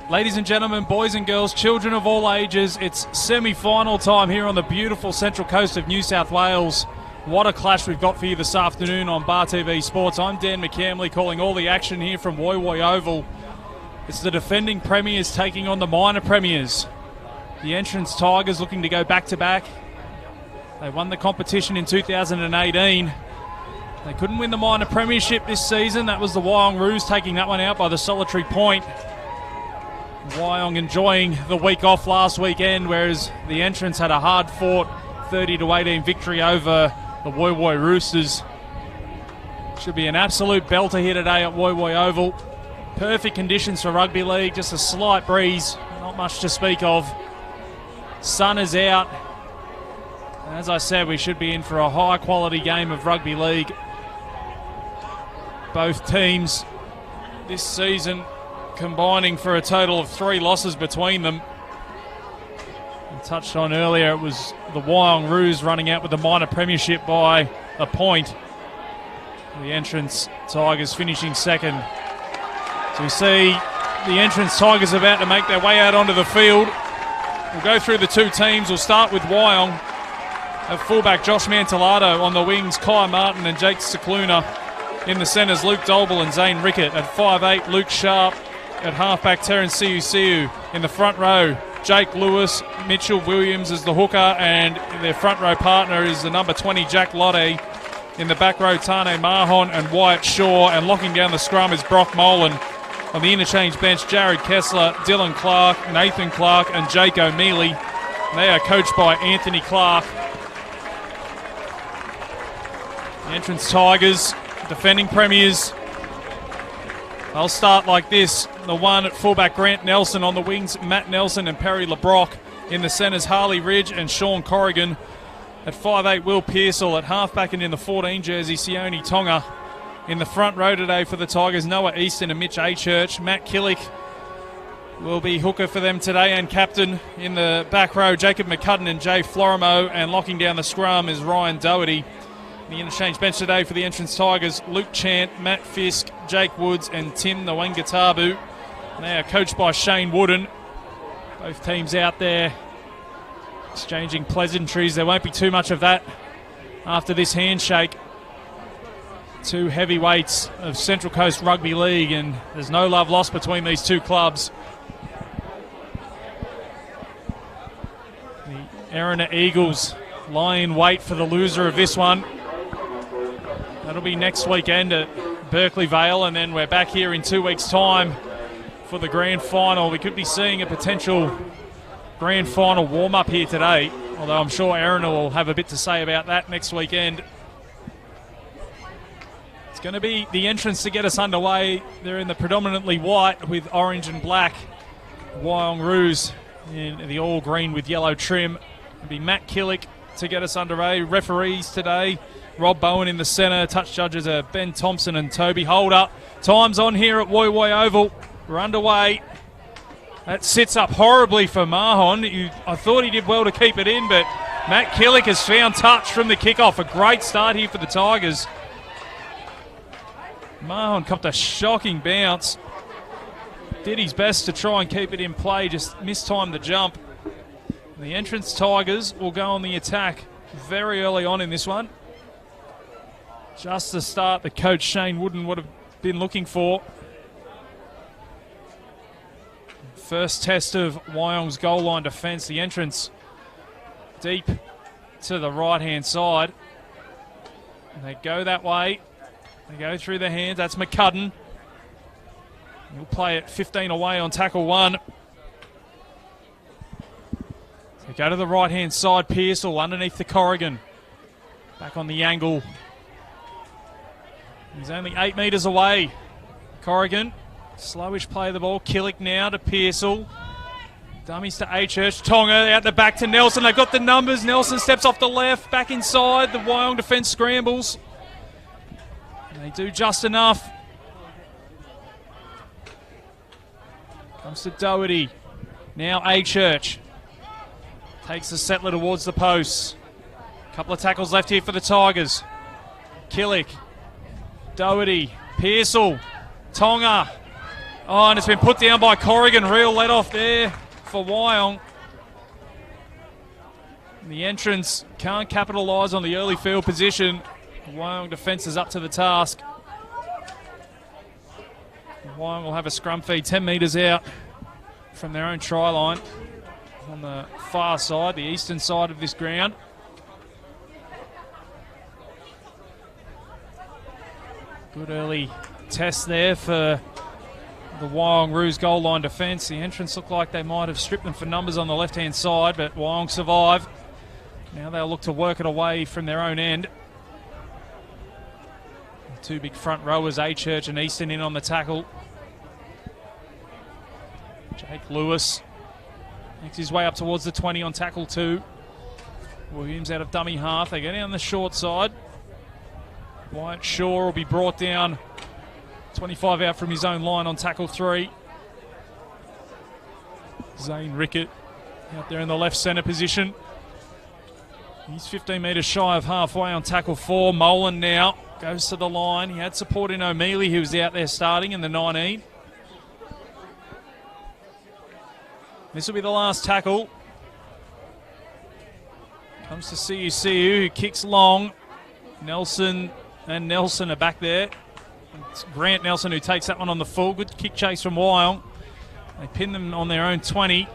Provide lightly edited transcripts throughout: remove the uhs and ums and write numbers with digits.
Ladies and gentlemen, boys and girls, children of all ages, it's semi-final time here on the beautiful central coast of New South Wales. What a clash we've got for you this afternoon on Bar TV Sports. I'm Dan McCamley calling all the action here from Wyong Oval. It's the defending premiers taking on the minor premiers. The Entrance Tigers looking to go back-to-back. They won the competition in 2018. They couldn't win the minor premiership this season. That was the Wyong Roos taking that one out by the solitary point. Wyong enjoying the week off last weekend, whereas the Entrance had a hard-fought 30-18 victory over the Wyong Roosters. Should be an absolute belter here today at Wyong Oval. Perfect conditions for rugby league, just a slight breeze, not much to speak of. Sun is out. As I said, we should be in for a high-quality game of rugby league. Both teams this season combining for a total of 3 losses between them. I touched on earlier, it was the Wyong Roos running out with the minor premiership by a point. The Entrance Tigers finishing second. So we see the Entrance Tigers about to make their way out onto the field. We'll go through the two teams. We'll start with Wyong. At fullback, Josh Mantolato. On the wings, Kai Martin and Jake Cicluna. In the centres, Luke Dolbel and Zane Rickett. At 5'8", Luke Sharp. At halfback, Terence Siu. In the front row, Jake Lewis, Mitchell Williams is the hooker, and their front row partner is the number 20, Jack Lotte. In the back row, Tane Mahon and Wyatt Shaw, and locking down the scrum is Brock Molan. On the interchange bench, Jared Kessler, Dylan Clark, Nathan Clark and Jake O'Mealy. They are coached by Anthony Clark. The Entrance Tigers, defending premiers. They'll start like this. The one at fullback, Grant Nelson. On the wings, Matt Nelson and Perry LeBrock. In the centres, Harley Ridge and Sean Corrigan. At 5'8", Will Pearsall. At halfback and in the 14 jersey, Sione Tonga. In the front row today for the Tigers, Noah Easton and Mitch Achurch. Matt Killick will be hooker for them today and captain. In the back row, Jacob McCudden and Jay Florimo. And locking down the scrum is Ryan Doherty. The interchange bench today for the Entrance Tigers, Luke Chant, Matt Fisk, Jake Woods and Tim Nwangatabu. They are coached by Shane Wooden. Both teams out there exchanging pleasantries. There won't be too much of that after this handshake. Two heavyweights of Central Coast Rugby League, and there's no love lost between these two clubs. The Erina Eagles lie in wait for the loser of this one. That'll be next weekend at Berkeley Vale, and then we're back here in 2 weeks' time for the grand final. We could be seeing a potential grand final warm-up here today, although I'm sure Erina will have a bit to say about that next weekend. It's going to be the Entrance to get us underway. They're in the predominantly white with orange and black. Wyong Roos in the all green with yellow trim. It'll be Matt Killick to get us underway. Referees today, Rob Bowen in the centre. Touch judges are Ben Thompson and Toby Holder. Time's on here at Wyong Oval. We're underway. That sits up horribly for Mahon. I thought he did well to keep it in, but Matt Killick has found touch from the kickoff. A great start here for the Tigers. Mahon copped a shocking bounce. Did his best to try and keep it in play, just mistimed the jump. The Entrance Tigers will go on the attack very early on in this one. Just the start that coach Shane Wooden would have been looking for. First test of Wyong's goal line defence. The Entrance deep to the right-hand side. And they go that way. They go through the hands. That's McCudden. He'll play it 15 away on tackle 1. So go to the right-hand side. Pearsall underneath the Corrigan. Back on the angle. He's only 8 metres away. Corrigan, slowish play of the ball. Killick now to Pearsall. Dummies to Achurch. Tonga out the back to Nelson. They've got the numbers. Nelson steps off the left. Back inside. The Wyong defence scrambles. And they do just enough. Comes to Doherty. Now Achurch. Takes the settler towards the posts. Couple of tackles left here for the Tigers. Killick. Doherty. Pearsall. Tonga. Oh, and it's been put down by Corrigan. Real let off there for Wyong. The entrance can't capitalise on the early field position. Wyong defence is up to the task. Wyong will have a scrum feed 10 metres out from their own try line on the far side, the eastern side of this ground. Good early test there for the Wyong Roos goal line defence. The entrance looked like they might have stripped them for numbers on the left-hand side, but Wyong survive. Now they'll look to work it away from their own end. The two big front rowers, Achurch and Easton, in on the tackle. Jake Lewis makes his way up towards the 20 on tackle 2. Williams out of dummy half. They go down the short side. Wyatt Shaw will be brought down 25 out from his own line on tackle 3. Zane Rickett out there in the left centre position. He's 15 metres shy of halfway on tackle 4. Molan now goes to the line. He had support in O'Mealy, who was out there starting in the 19. This will be the last tackle. Comes to CUCU, who kicks long. Nelson and Nelson are back there. It's Grant Nelson who takes that one on the full. Good kick chase from Wyong. They pin them on their own 20.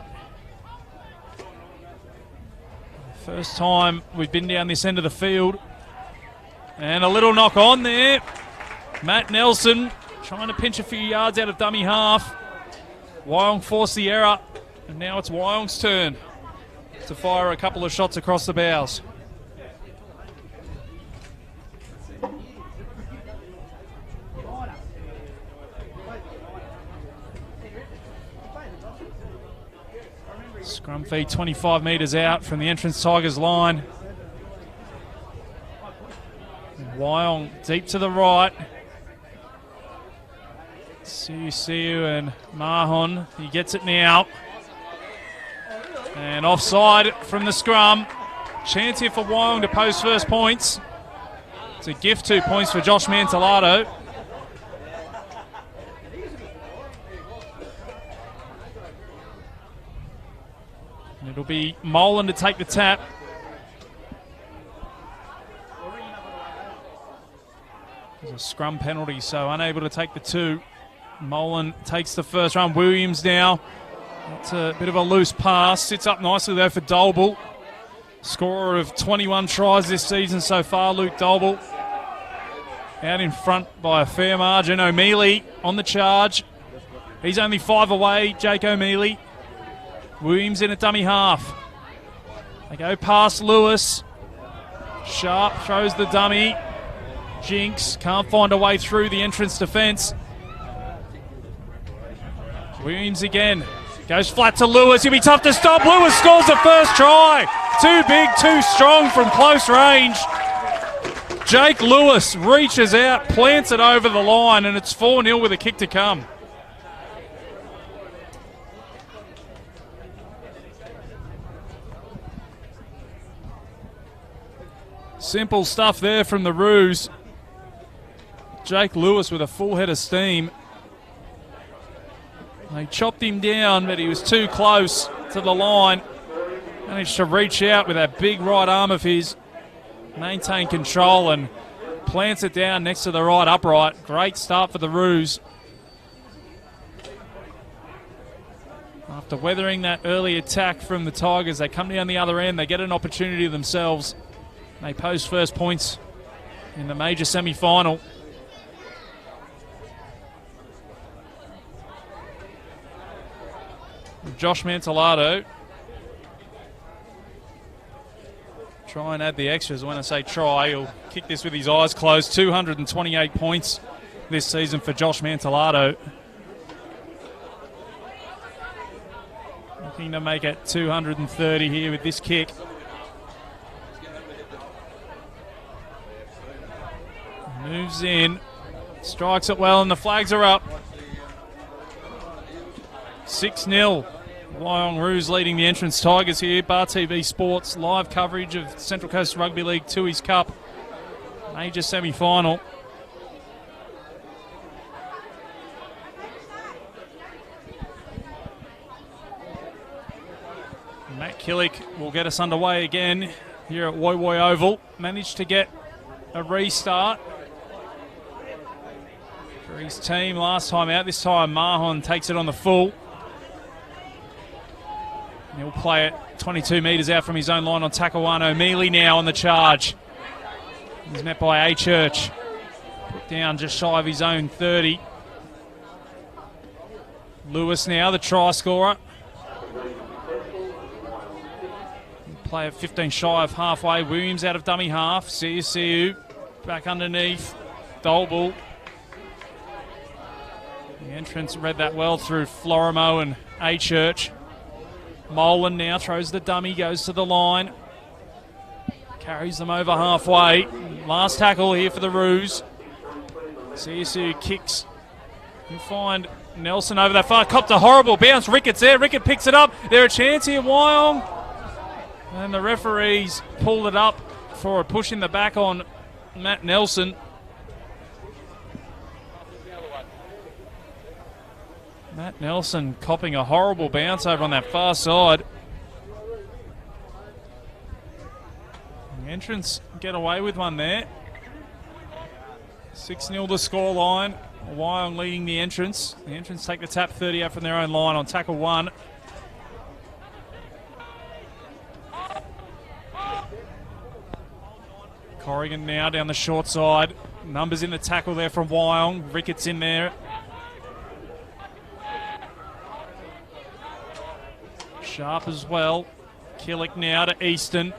First time we've been down this end of the field. And a little knock on there. Matt Nelson trying to pinch a few yards out of dummy half. Wyong forced the error. And now it's Wyong's turn to fire a couple of shots across the bows. Scrum feed 25 metres out from the entrance Tigers line. Wyong deep to the right. Siu and Mahon. He gets it now. And offside from the scrum. Chance here for Wyong to post first points. It's a gift 2 points for Josh Mantellato. And it'll be Molan to take the tap. There's a scrum penalty, so unable to take the 2. Molan takes the first run. Williams now. That's a bit of a loose pass. Sits up nicely though for Dolble. Scorer of 21 tries this season so far, Luke Dolble. Out in front by a fair margin. O'Mealy on the charge. He's only 5 away, Jake O'Mealy. Williams in at dummy half. They go past Lewis. Sharp throws the dummy. Jinx can't find a way through the entrance defence. Williams again. Goes flat to Lewis. He'll be tough to stop. Lewis scores the first try. Too big, too strong from close range. Jake Lewis reaches out, plants it over the line, and it's 4-0 with a kick to come. Simple stuff there from the Roos. Jake Lewis with a full head of steam. They chopped him down, but he was too close to the line. Managed to reach out with that big right arm of his. Maintain control and plants it down next to the right upright. Great start for the Roos. After weathering that early attack from the Tigers, they come down the other end. They get an opportunity themselves. They post first points in the major semi-final. Josh Mantellato. Try and add the extras. When I say try, he'll kick this with his eyes closed. 228 points this season for Josh Mantellato. Looking to make it 230 here with this kick. Moves in, strikes it well, and the flags are up. 6-0. Wyong Roos leading the entrance Tigers here. Bar TV Sports live coverage of Central Coast Rugby League Tooheys Cup major semi-final. Killick will get us underway again here at Wyong Oval. Managed to get a restart for his team last time out. This time Mahon takes it on the full. He'll play it 22 metres out from his own line on tackle one. O'Mealy now on the charge. He's met by A Church. Put down just shy of his own 30. Lewis now, the try scorer. Play at 15 shy of halfway. Williams out of dummy half. CSU back underneath. Dolbull. The entrance read that well through Florimo and A Church. Molan now throws the dummy, goes to the line. Carries them over halfway. Last tackle here for the Roos. CSU kicks. You find Nelson over that far. Copped a horrible bounce. Ricketts there. Rickett picks it up. They're a chance here, Wyong. And the referees pulled it up for a push in the back on Matt Nelson. Matt Nelson copping a horrible bounce over on that far side. The entrance get away with one there. 6-0 the scoreline. Wyong leading the entrance. The entrance take the tap 30 out from their own line on tackle one. Corrigan now down the short side. Numbers in the tackle there from Wyong. Ricketts in there. Sharp as well. Killick now to Easton.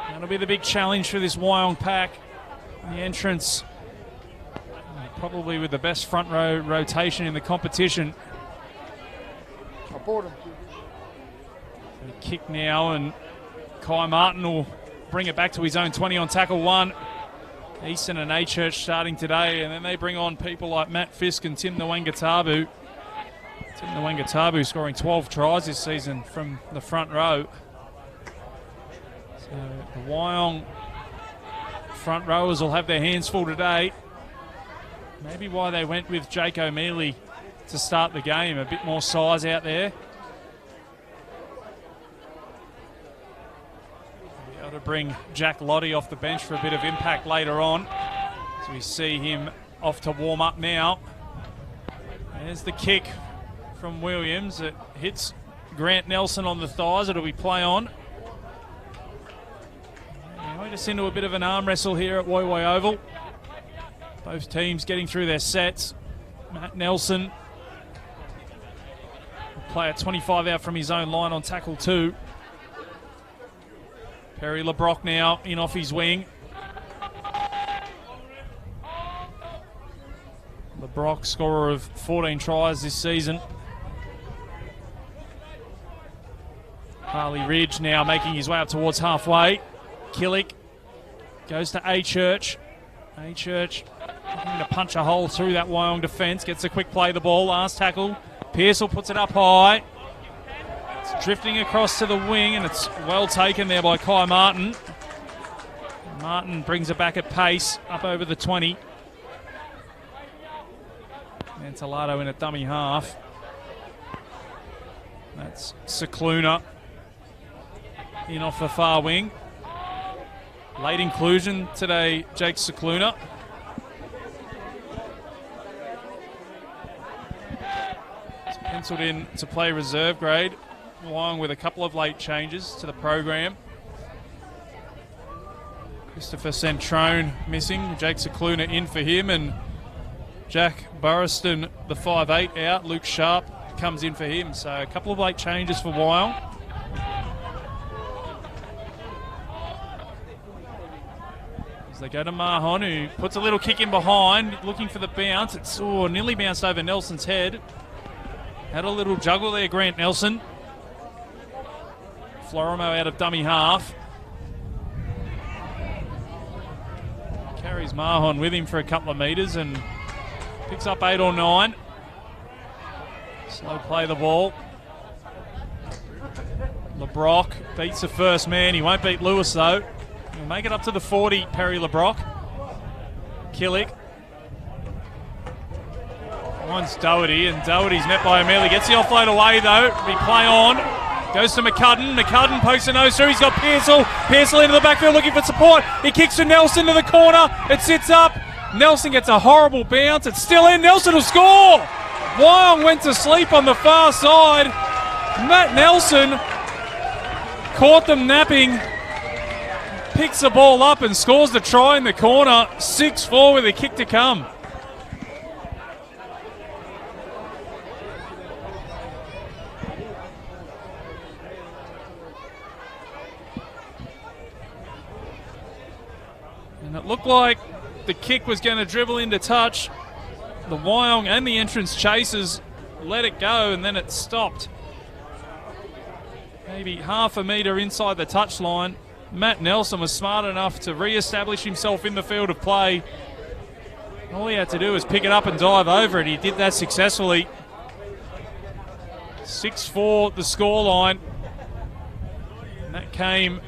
That'll be the big challenge for this Wyong pack. The entrance, probably with the best front row rotation in the competition. Kick now, and Kai Martin will bring it back to his own 20 on tackle one. Easton and A Church starting today, and then they bring on people like Matt Fisk and Tim Nwangatabu. Tim Nwangatabu scoring 12 tries this season from the front row. So the Wyong front rowers will have their hands full today. Maybe why they went with Jake O'Mealy to start the game. A bit more size out there. Be able to bring Jack Lottie off the bench for a bit of impact later on. So we see him off to warm up now. There's the kick from Williams. It hits Grant Nelson on the thighs. It'll be play on. We're just into a bit of an arm wrestle here at Wyong Oval. Both teams getting through their sets. Matt Nelson will play at 25 out from his own line on tackle two. Perry LeBrock now in off his wing. LeBrock, scorer of 14 tries this season. Harley Ridge now making his way up towards halfway. Killick goes to A Church. A Church looking to punch a hole through that Wyong defence. Gets a quick play of the ball. Last tackle. Pearsall puts it up high. It's drifting across to the wing, and it's well taken there by Kai Martin. Martin brings it back at pace up over the 20. Mantellato in a dummy half. That's Cicluna in off the far wing. Late inclusion today, Jake Cicluna. It's penciled in to play reserve grade, along with a couple of late changes to the program. Christopher Centrone missing, Jake Cicluna in for him, and Jack Burriston, the 5'8", out. Luke Sharp comes in for him. So a couple of late changes for Wyong. As they go to Mahon, who puts a little kick in behind, looking for the bounce. It's nearly bounced over Nelson's head. Had a little juggle there, Grant Nelson. Florimo out of dummy half. Carries Mahon with him for a couple of metres and picks up 8 or 9. Slow play the ball. LeBrock beats the first man. He won't beat Lewis though. He'll make it up to the 40, Perry LeBrock. Killick. Finds Doherty, and Doherty's met by O'Mealy. Gets the offload away, though. Be play on. Goes to McCudden. McCudden pokes a nose through. He's got Pearsall. Pearsall into the backfield looking for support. He kicks to Nelson to the corner. It sits up. Nelson gets a horrible bounce. It's still in. Nelson will score. Wyong went to sleep on the far side. Matt Nelson caught them napping. Picks the ball up and scores the try in the corner. 6-4 with a kick to come. And it looked like the kick was going to dribble into touch. The Wyong and the entrance chasers let it go, and then it stopped. Maybe half a metre inside the touchline. Matt Nelson was smart enough to re-establish himself in the field of play. All he had to do was pick it up and dive over it. He did that successfully. 6-4 the scoreline. And that came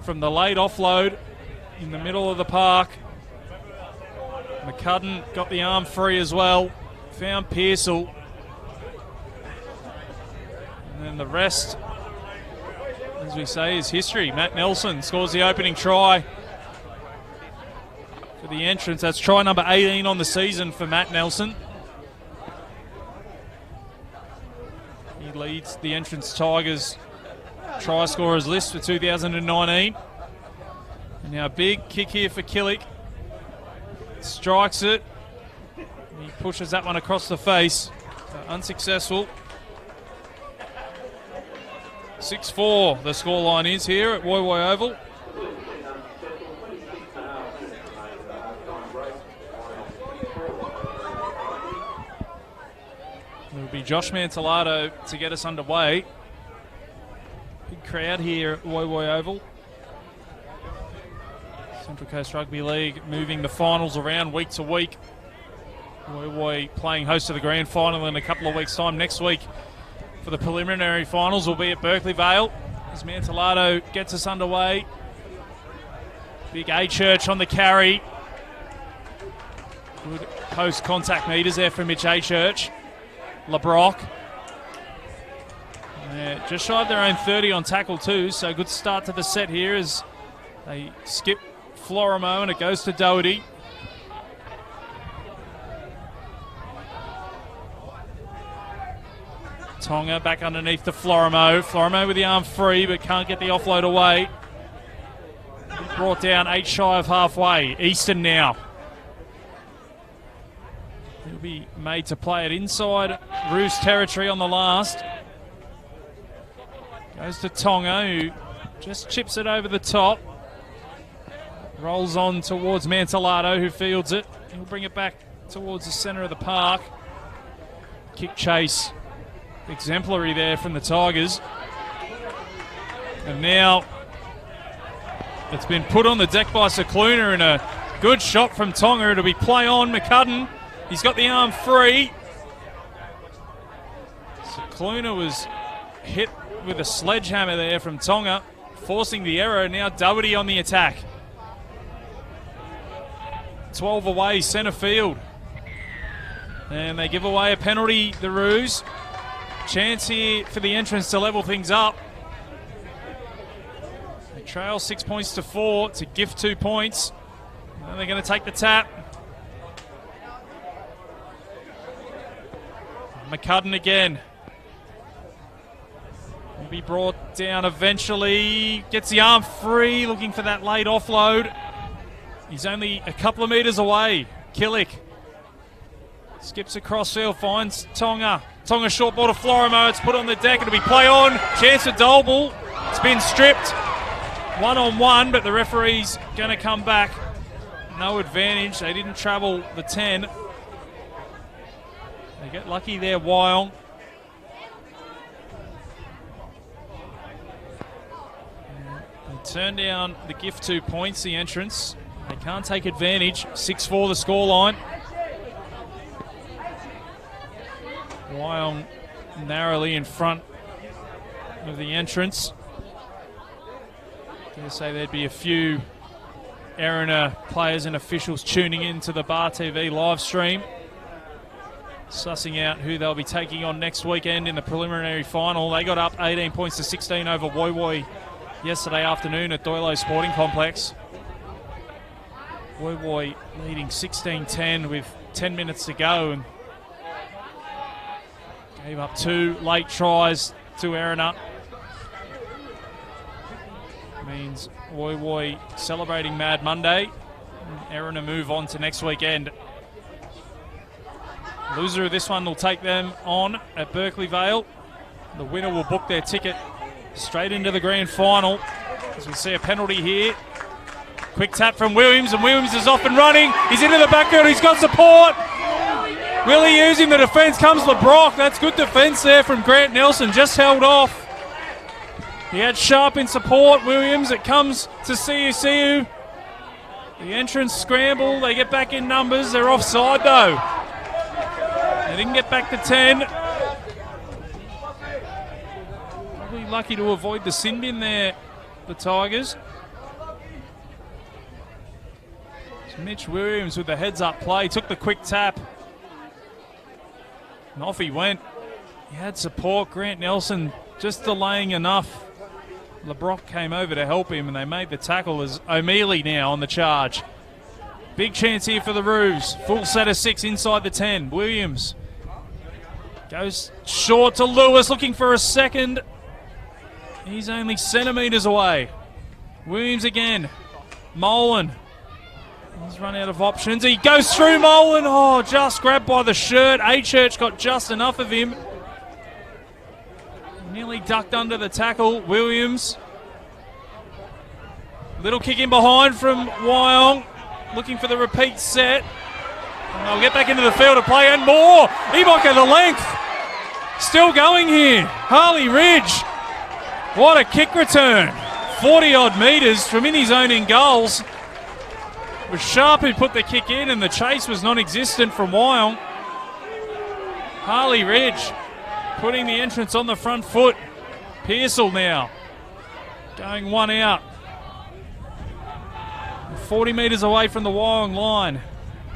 from the late offload in the middle of the park. McCudden got the arm free as well. Found Pearsall. And then the rest, as we say, is history. Matt Nelson scores the opening try for the entrance. That's try number 18 on the season for Matt Nelson. He leads the entrance Tigers try scorers list for 2019. And now a big kick here for Killick. Strikes it. He pushes that one across the face. Unsuccessful. 6-4 the scoreline is here at Woy Oval. It'll be Josh Mantellato to get us underway. Big crowd here at Woy Oval. Central Coast Rugby League moving the finals around week to week. Woy playing host to the grand final in a couple of weeks' time. Next week for the preliminary finals will be at Berkeley Vale as Mantellato gets us underway. Big A-Church on the carry. Good post-contact meters there for Mitch A-Church. LeBrock. Just shy of their own 30 on tackle too, so good start to the set here as they skip Florimo and it goes to Doherty. Tonga back underneath to Florimo. Florimo with the arm free but can't get the offload away. Brought down 8 shy of halfway. Easton now. He'll be made to play it inside Roos territory on the last. Goes to Tonga, who just chips it over the top. Rolls on towards Mantellato, who fields it. He'll bring it back towards the centre of the park. Kick chase. Exemplary there from the Tigers. And now it's been put on the deck by Cicluna, and a good shot from Tonga. It'll be play on. McCudden, he's got the arm free. Cicluna was hit with a sledgehammer there from Tonga, forcing the error. Now Doherty on the attack. 12 away, centre field. And they give away a penalty, the Roos. Chance here for the entrance to level things up. They trail 6 points to 4 to gift 2 points. And they're going to take the tap. McCudden again. Will be brought down eventually. Gets the arm free, looking for that late offload. He's only a couple of metres away. Killick skips across field, finds Tonga. Tonga short ball to Florimo. It's put on the deck. It'll be play on. Chance for Dolble. It's been stripped. 1-on-1, but the referee's going to come back. No advantage. They didn't travel the 10. They get lucky there, Wyong. They turn down the gift 2 points, the entrance. They can't take advantage. 6-4 the scoreline. Wyong narrowly in front of the entrance. Dare say there'd be a few Erina players and officials tuning into the Bar TV live stream. sussing out who they'll be taking on next weekend in the preliminary final. They got up 18 points to 16 over Wyong yesterday afternoon at Doilo Sporting Complex. Wyong leading 16-10 with 10 minutes to go and gave up 2 late tries to Erina. Means Wyong celebrating Mad Monday. Erina move on to next weekend. Loser of this one will take them on at Berkeley Vale. The winner will book their ticket straight into the grand final. As we see a penalty here. Quick tap from Williams, and Williams is off and running. He's into the backfield, he's got support. Will he use him? The defence comes LeBrock. That's good defence there from Grant Nelson, just held off. He had Sharp in support. Williams, it comes to CU. The entrance scramble, they get back in numbers. They're offside though. They didn't get back to 10. Probably lucky to avoid the sin bin there, the Tigers. So Mitch Williams with the heads-up play, took the quick tap. And off he went. He had support. Grant Nelson just delaying enough. LeBrock came over to help him, and they made the tackle as O'Mealy now on the charge. Big chance here for the Roos. Full set of 6 inside the 10. Williams goes short to Lewis, looking for a second. He's only centimetres away. Williams again. Molan. He's run out of options. He goes through Molan. Oh, just grabbed by the shirt. A-Church got just enough of him. Nearly ducked under the tackle. Williams. Little kick in behind from Wyong. Looking for the repeat set. And they'll get back into the field of play and more. He might get the length. Still going here. Harley Ridge. What a kick return. 40 odd metres from in his own in goals. It was Sharp who put the kick in, and the chase was non-existent from Wyong. Harley Ridge putting the entrance on the front foot. Pearsall now going one out. 40 metres away from the Wyong line.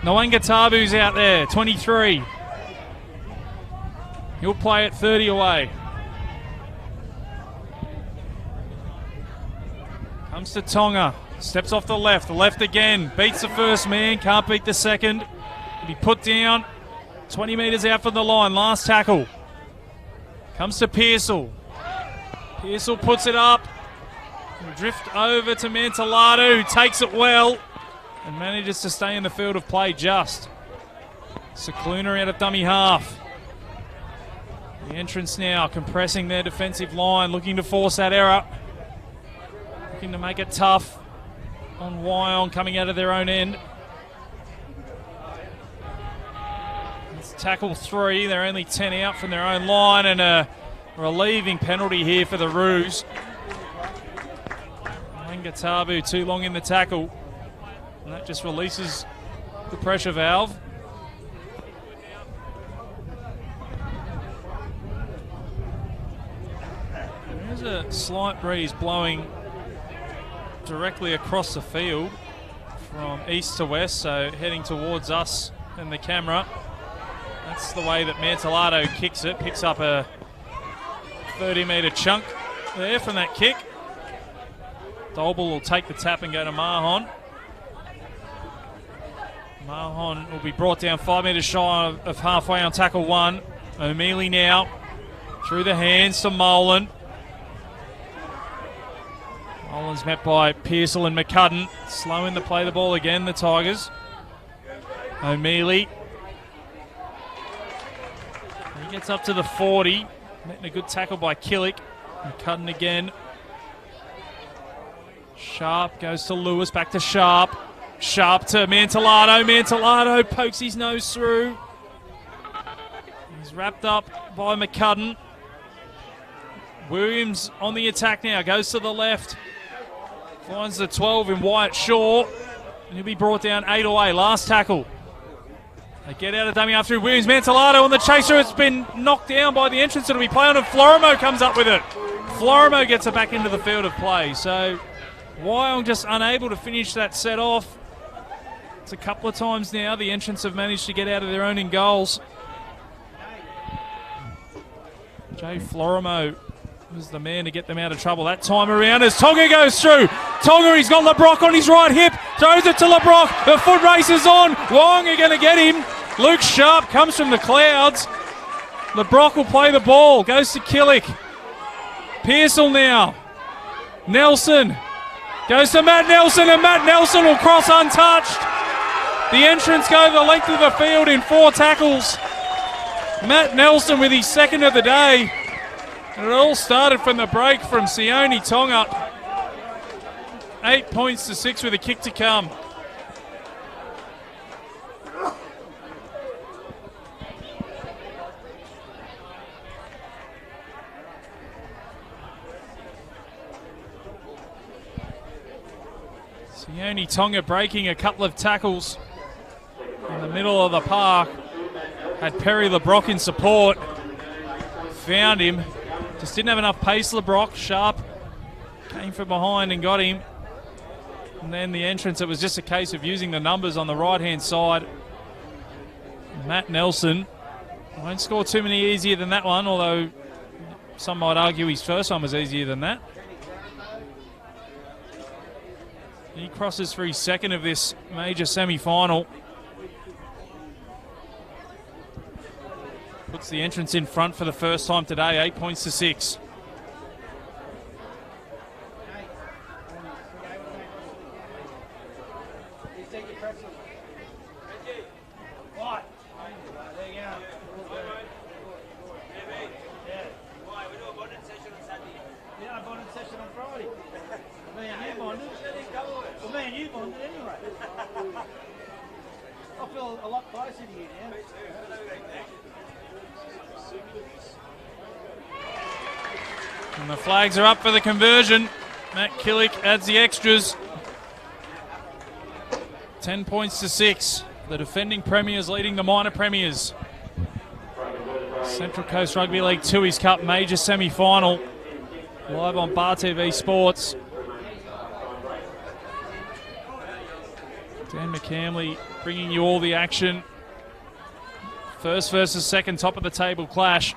Nwangatabu's out there, 23. He'll play it 30 away. Comes to Tonga. Steps off the left again. Beats the first man, can't beat the second. He'll be put down. 20 metres out from the line, last tackle. Comes to Pearsall. Pearsall puts it up. Drift over to Mantelado, who takes it well and manages to stay in the field of play just. Cicluna out of dummy half. The entrance now compressing their defensive line, looking to force that error. Looking to make it tough on Wyong coming out of their own end. It's tackle 3. They're only 10 out from their own line, and a relieving penalty here for the Roos. Ngatabu too long in the tackle, and that just releases the pressure valve. There's a slight breeze blowing directly across the field from east to west, so heading towards us and the camera. That's the way that Mantelado kicks it. Picks up a 30-metre chunk there from that kick. Dolbel will take the tap and go to Mahon. Mahon will be brought down 5 metres shy of halfway on tackle 1. O'Mealy now through the hands to Molan. Molan's met by Pearsall and McCudden. Slow in to play the ball again, the Tigers. O'Mealy. He gets up to the 40. Met in a good tackle by Killick. McCudden again. Sharp goes to Lewis, back to Sharp. Sharp to Mantelado. Mantelado pokes his nose through. He's wrapped up by McCudden. Williams on the attack now, goes to the left. Finds the 12 in Wyatt Shaw. And he'll be brought down 8 away. Last tackle. They get out of dummy half through Williams. Mantelado on the chaser. It's been knocked down by the entrance. It'll be play on, and Florimo comes up with it. Florimo gets it back into the field of play. So Wyong just unable to finish that set off. It's a couple of times now the entrants have managed to get out of their own in goals. Jay Florimo was the man to get them out of trouble that time around as Tonga goes through. Tonga, he's got LeBrock on his right hip, throws it to LeBrock. The foot race is on. Wyong are going to get him. Luke Sharp comes from the clouds. LeBrock will play the ball, goes to Killick. Pearsall now. Nelson goes to Matt Nelson, and Matt Nelson will cross untouched. The entrants go the length of the field in 4 tackles. Matt Nelson with his second of the day. And it all started from the break from Sione Tonga. 8 points to 6 with a kick to come. Sione Tonga breaking a couple of tackles in the middle of the park. Had Perry LeBrock in support. Found him. Just didn't have enough pace, LeBrock. Sharp came from behind and got him. And then the entrance, it was just a case of using the numbers on the right-hand side. Matt Nelson won't score too many easier than that one, although some might argue his first one was easier than that. He crosses for his second of this major semi-final. Puts the entrance in front for the first time today, 8 points to 6. I feel a lot closer to you now. And the flags are up for the conversion. Matt Killick adds the extras. 10 points to 6. The defending premiers leading the minor premiers. Central Coast Rugby League Tooheys Cup major semi-final. Live on Bar TV Sports. Dan McCamley bringing you all the action. First versus second top of the table clash.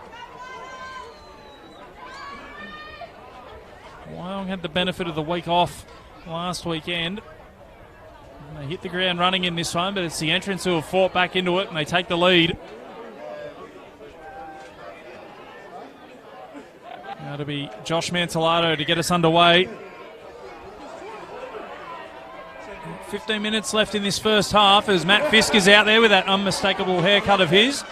Wyong had the benefit of the week off last weekend. And they hit the ground running in this one, but it's the entrants who have fought back into it and they take the lead. Now to be Josh Mantellato to get us underway. 15 minutes left in this first half as Matt Fisk is out there with that unmistakable haircut of his.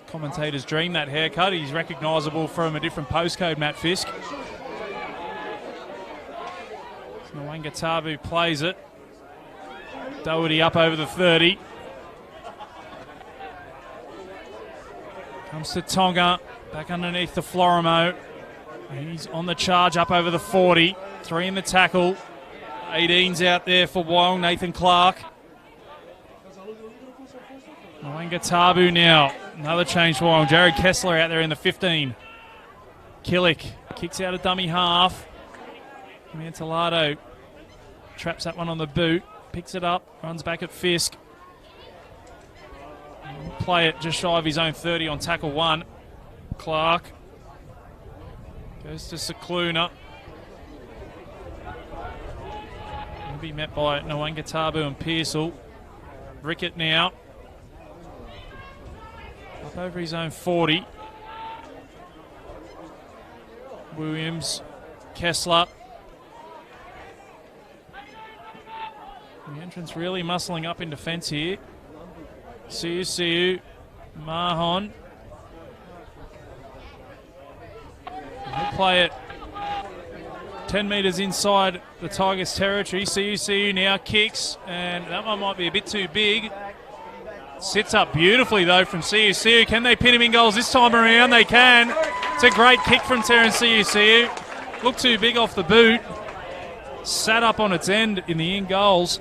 Commentators dream that haircut. He's recognisable from a different postcode, Matt Fisk. Nwangatabu plays it. Doherty up over the 30. Comes to Tonga, back underneath the Florimo. He's on the charge up over the 40. 3 in the tackle. 18's out there for Wyong, Nathan Clark. Nwangatabu now. Another change for Wyong. Jared Kessler out there in the 15. Killick kicks out a dummy half. Mantellato traps that one on the boot. Picks it up, runs back at Fisk. Play it just shy of his own 30 on tackle 1. Clark goes to Cicluna. He'll be met by Nwangatabu and Pearsall. Rickett now. Up over his own 40. Williams, Kessler. The entrance really muscling up in defence here. Siu, Mahon. He'll play it 10 metres inside the Tigers' territory. Siu now kicks, and that one might be a bit too big. Sits up beautifully though from Siu. Can they pin him in goals this time around? They can. It's a great kick from Terence Siu. Looked too big off the boot. Sat up on its end in the in goals.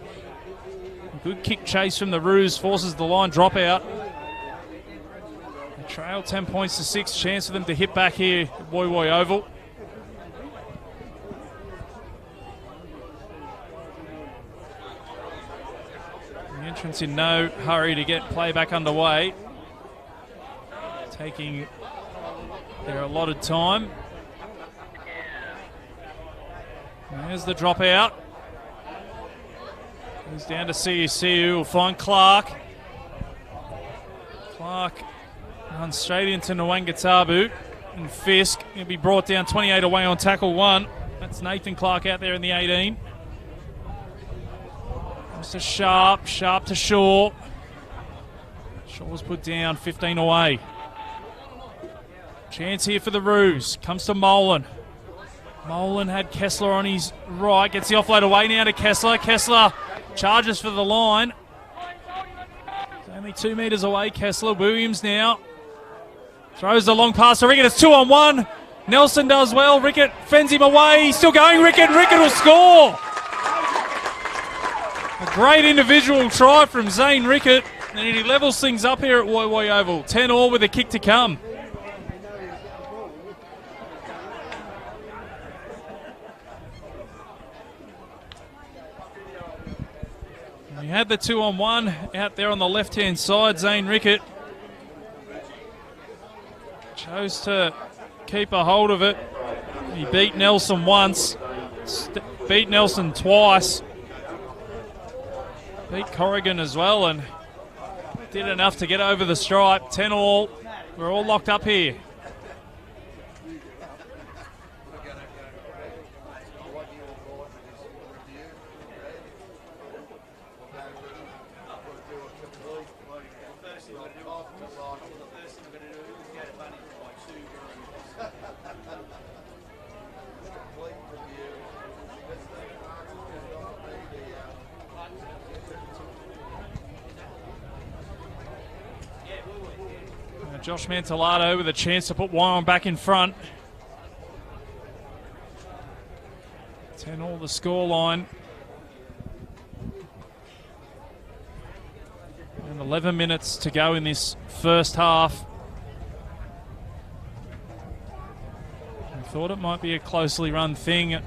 Good kick chase from the Roos, forces the line drop out. They trail 10 points to 6. Chance for them to hit back here at Woy Woy Oval. The Entrance in no hurry to get play back underway. Taking their allotted time. There's the dropout. Goes down to CUCU. Will find Clark. Clark runs straight into Nwangatabu. And Fisk. He'll be brought down 28 away on tackle 1. That's Nathan Clark out there in the 18. Comes to Sharp. Sharp to Shaw. Shaw's put down 15 away. Chance here for the Roos. Comes to Molan. Molan had Kessler on his right. Gets the offload away now to Kessler. Kessler charges for the line. He's only 2 metres away, Kessler. Williams now. Throws the long pass to Rickett. It's 2-on-1. Nelson does well. Rickett fends him away. He's still going. Rickett. Rickett will score. A great individual try from Zane Rickett. And he levels things up here at Woy Woy Oval. 10-all with a kick to come. He had the 2-on-1 out there on the left-hand side, Zane Rickett. Chose to keep a hold of it. He beat Nelson once, beat Nelson twice, beat Corrigan as well, and did enough to get over the stripe. 10-all. We're all locked up here. Josh Mantellato with a chance to put Wyong back in front. 10-all the scoreline. And 11 minutes to go in this first half. I thought it might be a closely run thing,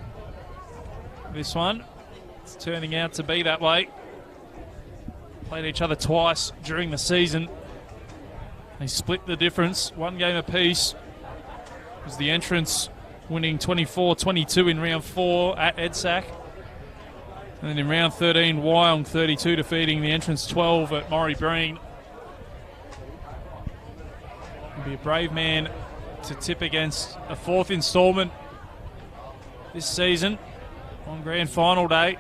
this one. It's turning out to be that way. Played each other twice during the season. They split the difference, 1 game apiece. It was the entrance winning 24-22 in round 4 at EDSAC. And then in round 13, Wyong 32 defeating the entrance 12 at Morrie Breen. He'll be a brave man to tip against a 4th instalment this season on grand final day.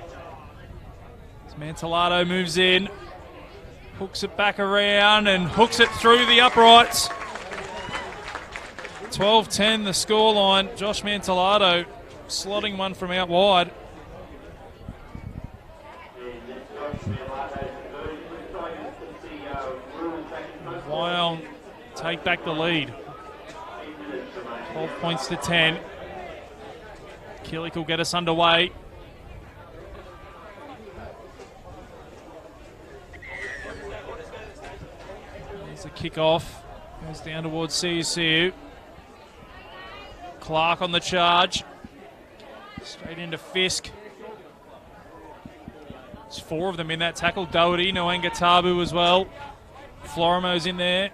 As Mantellato moves in. Hooks it back around and hooks it through the uprights. 12-10 the scoreline. Josh Mantellato slotting one from out wide. Wyong take back the lead. 12 points to 10. Killick will get us underway. A kick off, goes down towards CUCU. Clark on the charge, straight into Fisk. There's 4 of them in that tackle. Doherty, Nwangatabu as well. Florimo's in there.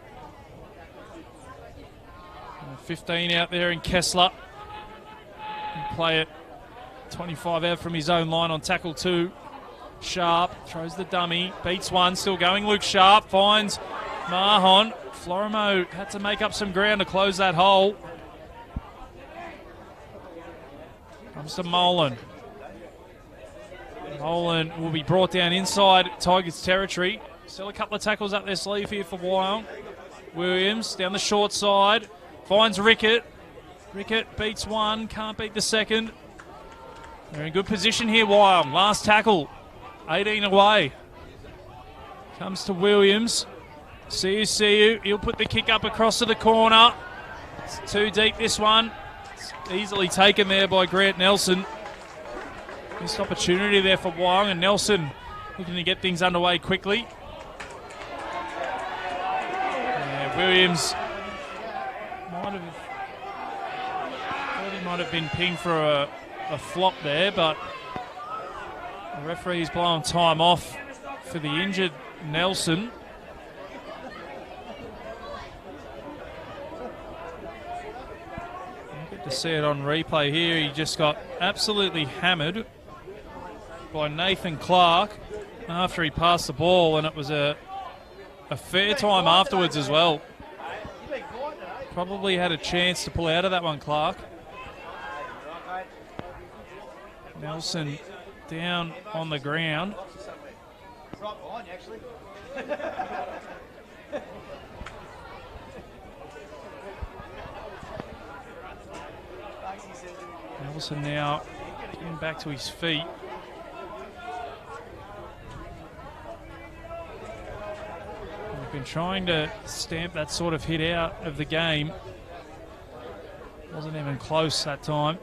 15 out there in Kessler. And play it 25 out from his own line on tackle 2. Sharp throws the dummy, beats one, still going. Luke Sharp finds Mahon. Florimo had to make up some ground to close that hole. Comes to Molan. Molan will be brought down inside Tigers territory. Still a couple of tackles up their sleeve here for Wyong. Williams down the short side. Finds Rickett. Rickett beats one, can't beat the second. They're in good position here, Wyong. Last tackle, 18 away. Comes to Williams. CUCU, he'll put the kick up across to the corner. It's too deep, this one. It's easily taken there by Grant Nelson. Missed opportunity there for Wyong, and Nelson looking to get things underway quickly. Yeah, Williams might have been pinged for a flop there, but the referee's blowing time off for the injured Nelson. You get to see it on replay here. He just got absolutely hammered by Nathan Clark after he passed the ball, and it was a fair time afterwards as well. Probably had a chance to pull out of that one, Clark. Nelson down on the ground. Right behind you, actually. Nelson now getting back to his feet. We've been trying to stamp that sort of hit out of the game. Wasn't even close that time.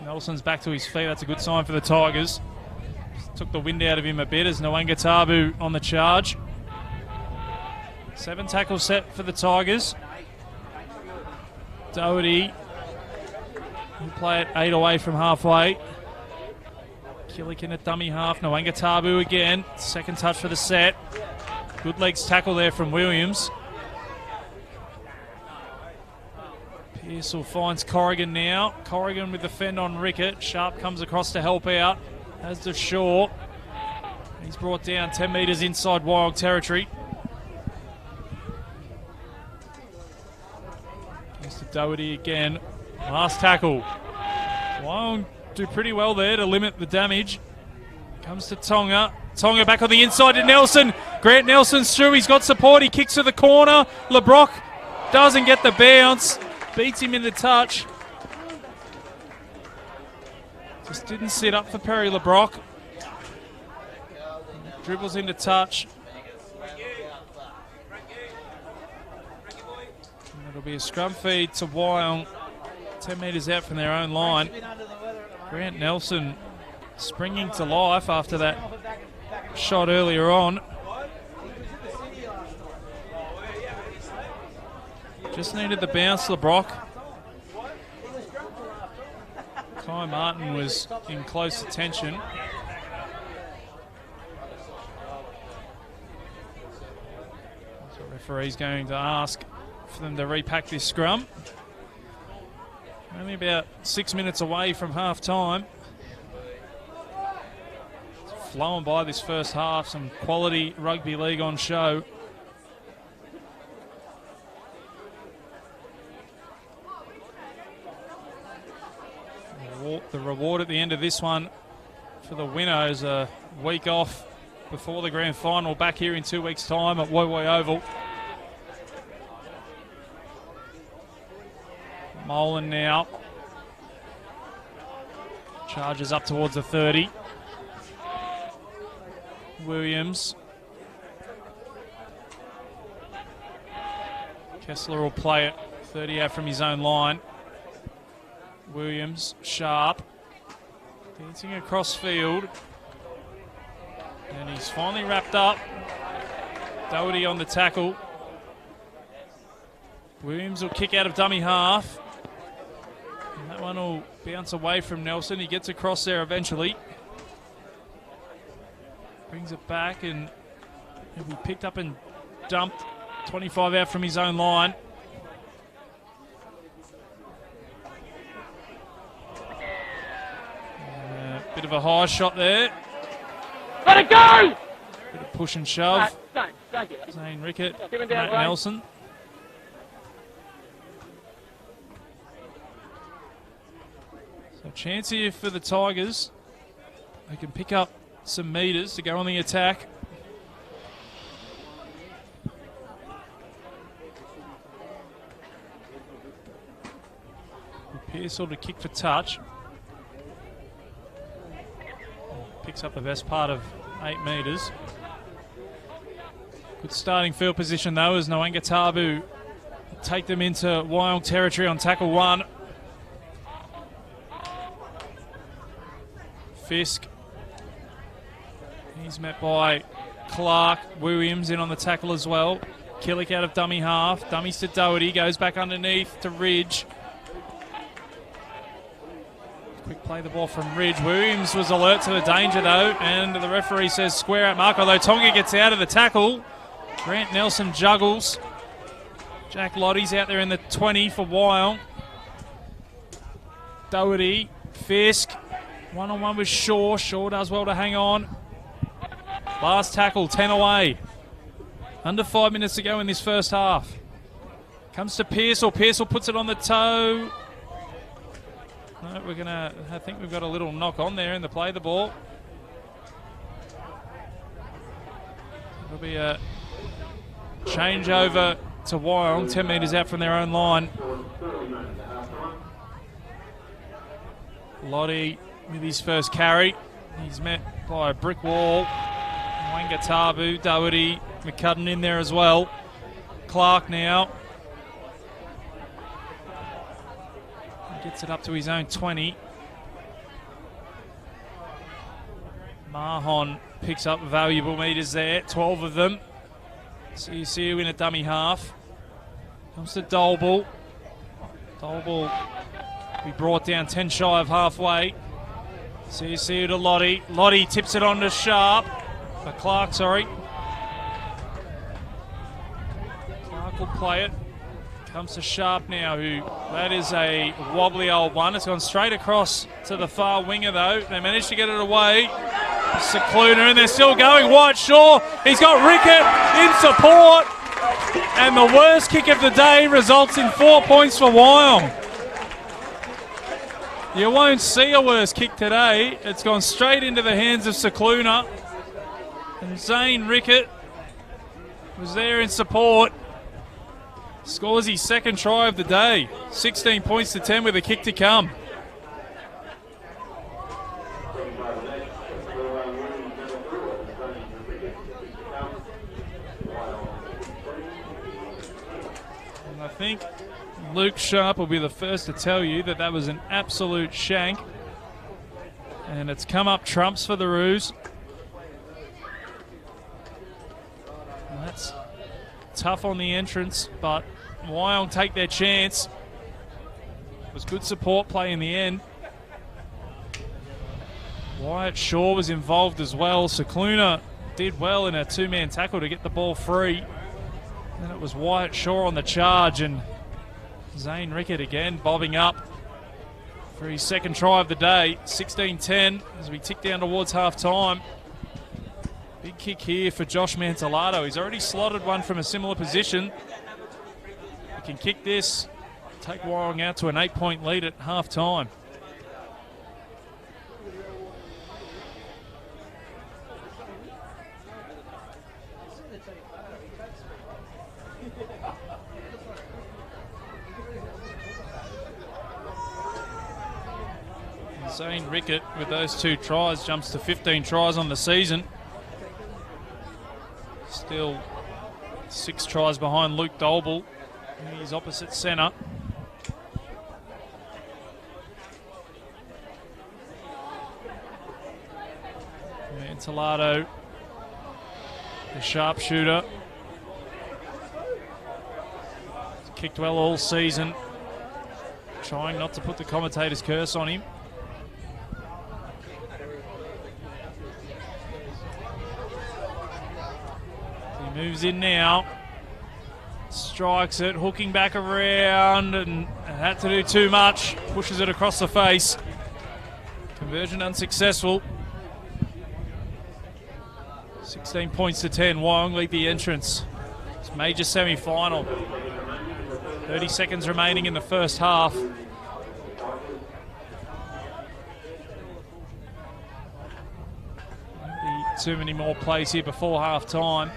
Nelson's back to his feet. That's a good sign for the Tigers. Just took the wind out of him a bit as Nwangatabu on the charge. 7 tackles set for the Tigers. Doherty will play it 8 away from halfway. Killikin at dummy half. Nwangatabu again. Second touch for the set. Good legs tackle there from Williams. Pearsall finds Corrigan now. Corrigan with the fend on Rickett. Sharp comes across to help out, as does Shaw. He's brought down 10 metres inside Wyong territory. Mr. Doherty again. Last tackle. Wyong do pretty well there to limit the damage. Comes to Tonga. Tonga back on the inside to Nelson. Grant Nelson's through. He's got support. He kicks to the corner. LeBrock doesn't get the bounce. Beats him in the touch. Just didn't sit up for Perry LeBrock. Dribbles into touch. And it'll be a scrum feed to Wyong. 10 metres out from their own line. Grant Nelson springing to life after that shot earlier on. Just needed the bounce, LeBrock. Kai Martin was in close attention. So the referee's going to ask for them to repack this scrum. Only about 6 minutes away from half time. It's flowing by this first half. Some quality rugby league on show. The reward at the end of this one for the winner is a week off before the grand final, back here in 2 weeks' time at Woy Woy Oval. Molan now charges up towards the 30. Williams. Kessler will play it 30 out from his own line. Williams, Sharp, dancing across field. And he's finally wrapped up. Doherty on the tackle. Williams will kick out of dummy half. And that one will bounce away from Nelson. He gets across there eventually. Brings it back and he'll be picked up and dumped 25 out from his own line. Bit of a high shot there. Let it go! Bit of push and shove. Don't get it. Zane Rickett, Give him down, Matt Ray. Nelson. So chance here for the Tigers. They can pick up some metres to go on the attack. Pearsall to kick for touch. Picks up the best part of 8 metres. Good starting field position though as Nwangatabu take them into Wyong territory on tackle 1. Fisk. He's met by Clark. Williams in on the tackle as well. Killick out of dummy half. Dummies to Doherty. Goes back underneath to Ridge. Quick play the ball from Ridge. Williams was alert to the danger though, and the referee says square out mark, although Tonga gets out of the tackle. Grant Nelson juggles. Jack Lottie's out there in the 20 for Wyong. Doherty, Fisk, one-on-one with Shaw. Shaw does well to hang on. Last tackle, 10 away. Under 5 minutes to go in this first half. Comes to Pearsall. Pearsall puts it on the toe. No, I think we've got a little knock on there in the play the ball. It'll be a changeover to Wyong, 10 metres out from their own line. Lottie with his first carry. He's met by a brick wall. Wangatabu, Doherty, McCudden in there as well. Clark now. He gets it up to his own 20. Mahon picks up valuable metres there, 12 of them. So you see you in a dummy half. Comes to Dolball. Dolball be brought down 10 shy of halfway. So you see you to Lottie. Lottie tips it on to Sharp. Clark, sorry. Clark will play it. Comes to Sharp now, that is a wobbly old one. It's gone straight across to the far winger though. They managed to get it away. Secluna, and they're still going. White Shaw, he's got Rickett in support. And the worst kick of the day results in 4 points for Wyong. You won't see a worse kick today. It's gone straight into the hands of Secluna. And Zane Rickett was there in support. Scores his second try of the day. 16 points to 10 with a kick to come. And I think Luke Sharp will be the first to tell you that that was an absolute shank. And it's come up trumps for the Roos. And that's tough on the entrance, but Wyong take their chance. It was good support play in the end. Wyatt Shaw was involved as well. Secluna did well in a two-man tackle to get the ball free. Then it was Wyatt Shaw on the charge, and Zane Rickett again bobbing up for his second try of the day. 16-10 as we tick down towards half-time. Big kick here for Josh Mantellato. He's already slotted one from a similar position. He can kick this, take Wyong out to an 8-point lead at half-time. Zane Rickett with those 2 tries jumps to 15 tries on the season. Still 6 tries behind Luke Dolball. He's opposite centre. Mantellato, the sharpshooter. He's kicked well all season. Trying not to put the commentator's curse on him. Moves in now, strikes it, hooking back around, and had to do too much. Pushes it across the face. Conversion unsuccessful. 16 points to 10. Wyong lead the entrance. It's major semi-final. 30 seconds remaining in the first half. Won't be too many more plays here before half-time.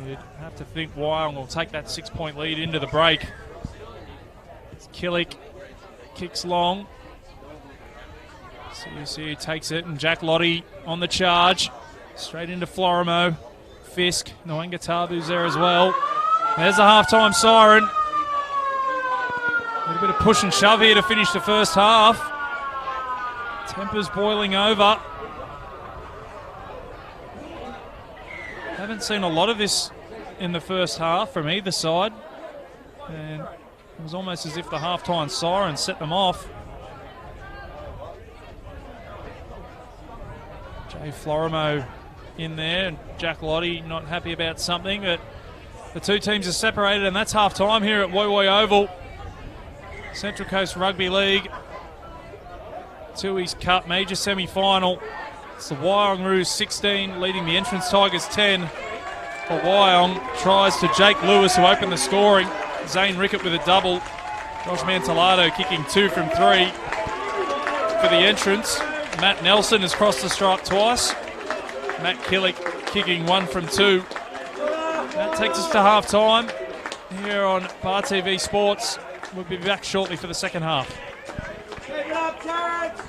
You'd have to think Wyong will take that 6-point lead into the break. It's Killick, kicks long. CUCU takes it, and Jack Lottie on the charge. Straight into Florimo. Fisk, Nwangatabu's there as well. There's the halftime siren. A little bit of push and shove here to finish the first half. Tempers boiling over. Haven't seen a lot of this in the first half from either side. And it was almost as if the halftime siren set them off. Dave Florimo in there, and Jack Lottie not happy about something, but the two teams are separated, and that's half time here at Wyong Oval. Central Coast Rugby League Tui's Cup Major Semi-Final. It's the Wyong Roos 16 leading the Entrance Tigers 10. For Wyong, tries to Jake Lewis, who opened the scoring. Zane Rickett with a double. Josh Mantelado kicking 2 from 3 for the Entrance. Matt Nelson has crossed the stripe twice. Matt Killick kicking 1 from 2. That takes us to half time here on Bar TV Sports. We'll be back shortly for the second half. Take it up, Terrence!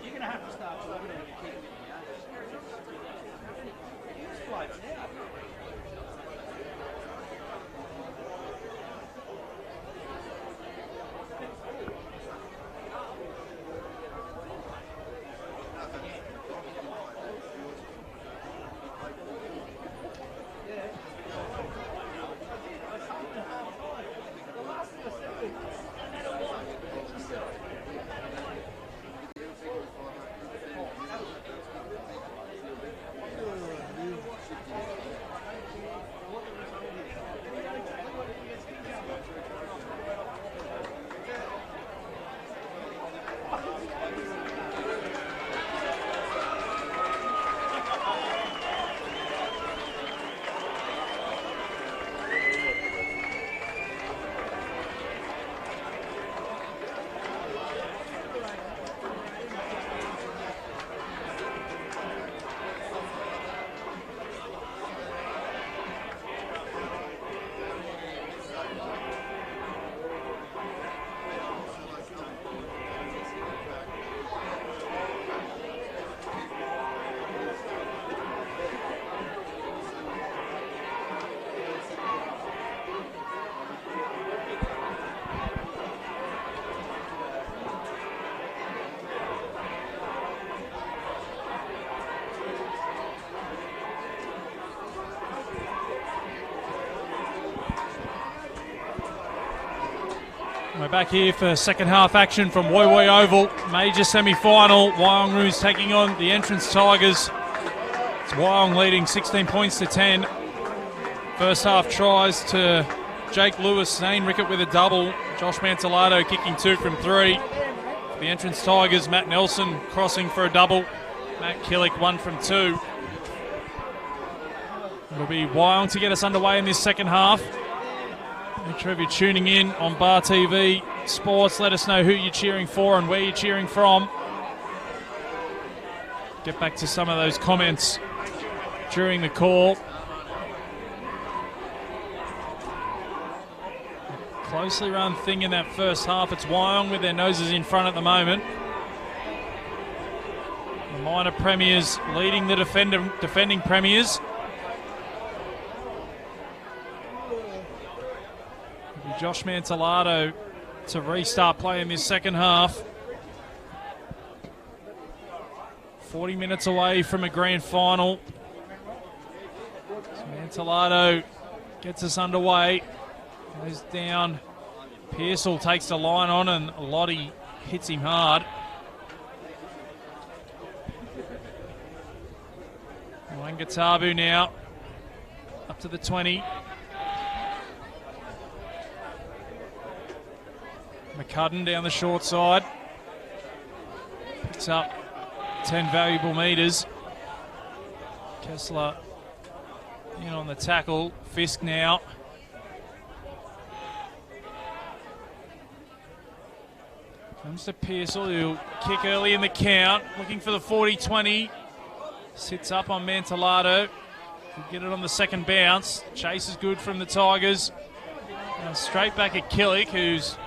You're going to have to start talking when you keep it in the Just floats out. We're back here for second half action from Woy Oval. Major semi-final. Wyong Roos taking on the Entrance Tigers. It's Wyong leading 16 points to 10. First half tries to Jake Lewis, Zane Rickett with a double. Josh Mantellato kicking 2 from 3. The Entrance Tigers, Matt Nelson crossing for a double. Matt Killick 1 from 2. It'll be Wyong to get us underway in this second half. Make sure if you're tuning in on Bar TV Sports, let us know who you're cheering for and where you're cheering from. Get back to some of those comments during the call. Closely run thing in that first half. It's Wyong with their noses in front at the moment. The minor premiers leading the defending premiers. Josh Mantellato to restart play in this second half. 40 minutes away from a grand final. So Mantellato gets us underway. Goes down. Pearsall takes the line on and Lottie hits him hard. Wangatabu now up to the 20. McCudden down the short side. Picks up 10 valuable metres. Kessler in on the tackle. Fisk now. Comes to Pearsall, who'll kick early in the count. Looking for the 40-20. Sits up on Mantellato. He'll get it on the second bounce. Chase is good from the Tigers. Now straight back at Killick, who's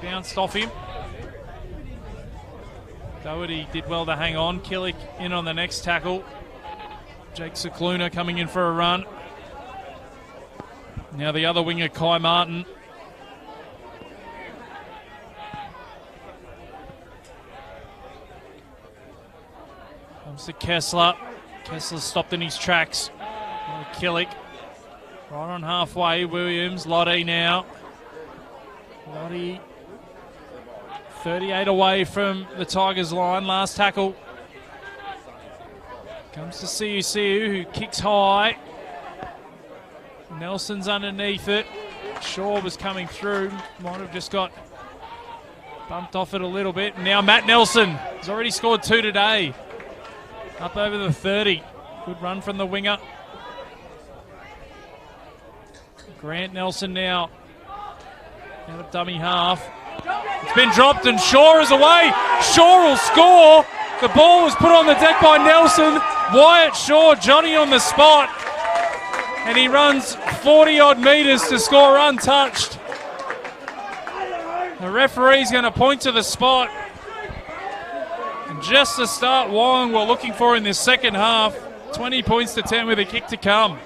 bounced off him. Doherty did well to hang on. Killick in on the next tackle. Jake Cicluna coming in for a run. Now the other winger, Kai Martin. Comes to Kessler. Kessler's stopped in his tracks. Killick right on halfway. Williams, Lottie now. Lottie 38 away from the Tigers line. Last tackle. Comes to Siu, who kicks high. Nelson's underneath it. Shaw was coming through. Might have just got bumped off it a little bit. Now Matt Nelson has already scored 2 today. Up over the 30. Good run from the winger. Grant Nelson now out of dummy half. It's been dropped and Shaw is away. Shaw will score. The ball was put on the deck by Nelson. Wyatt Shaw, Johnny on the spot, and he runs 40-odd metres to score untouched. The referee's going to point to the spot. And just the start Wyong were looking for in this second half. 20 points to 10 with a kick to come.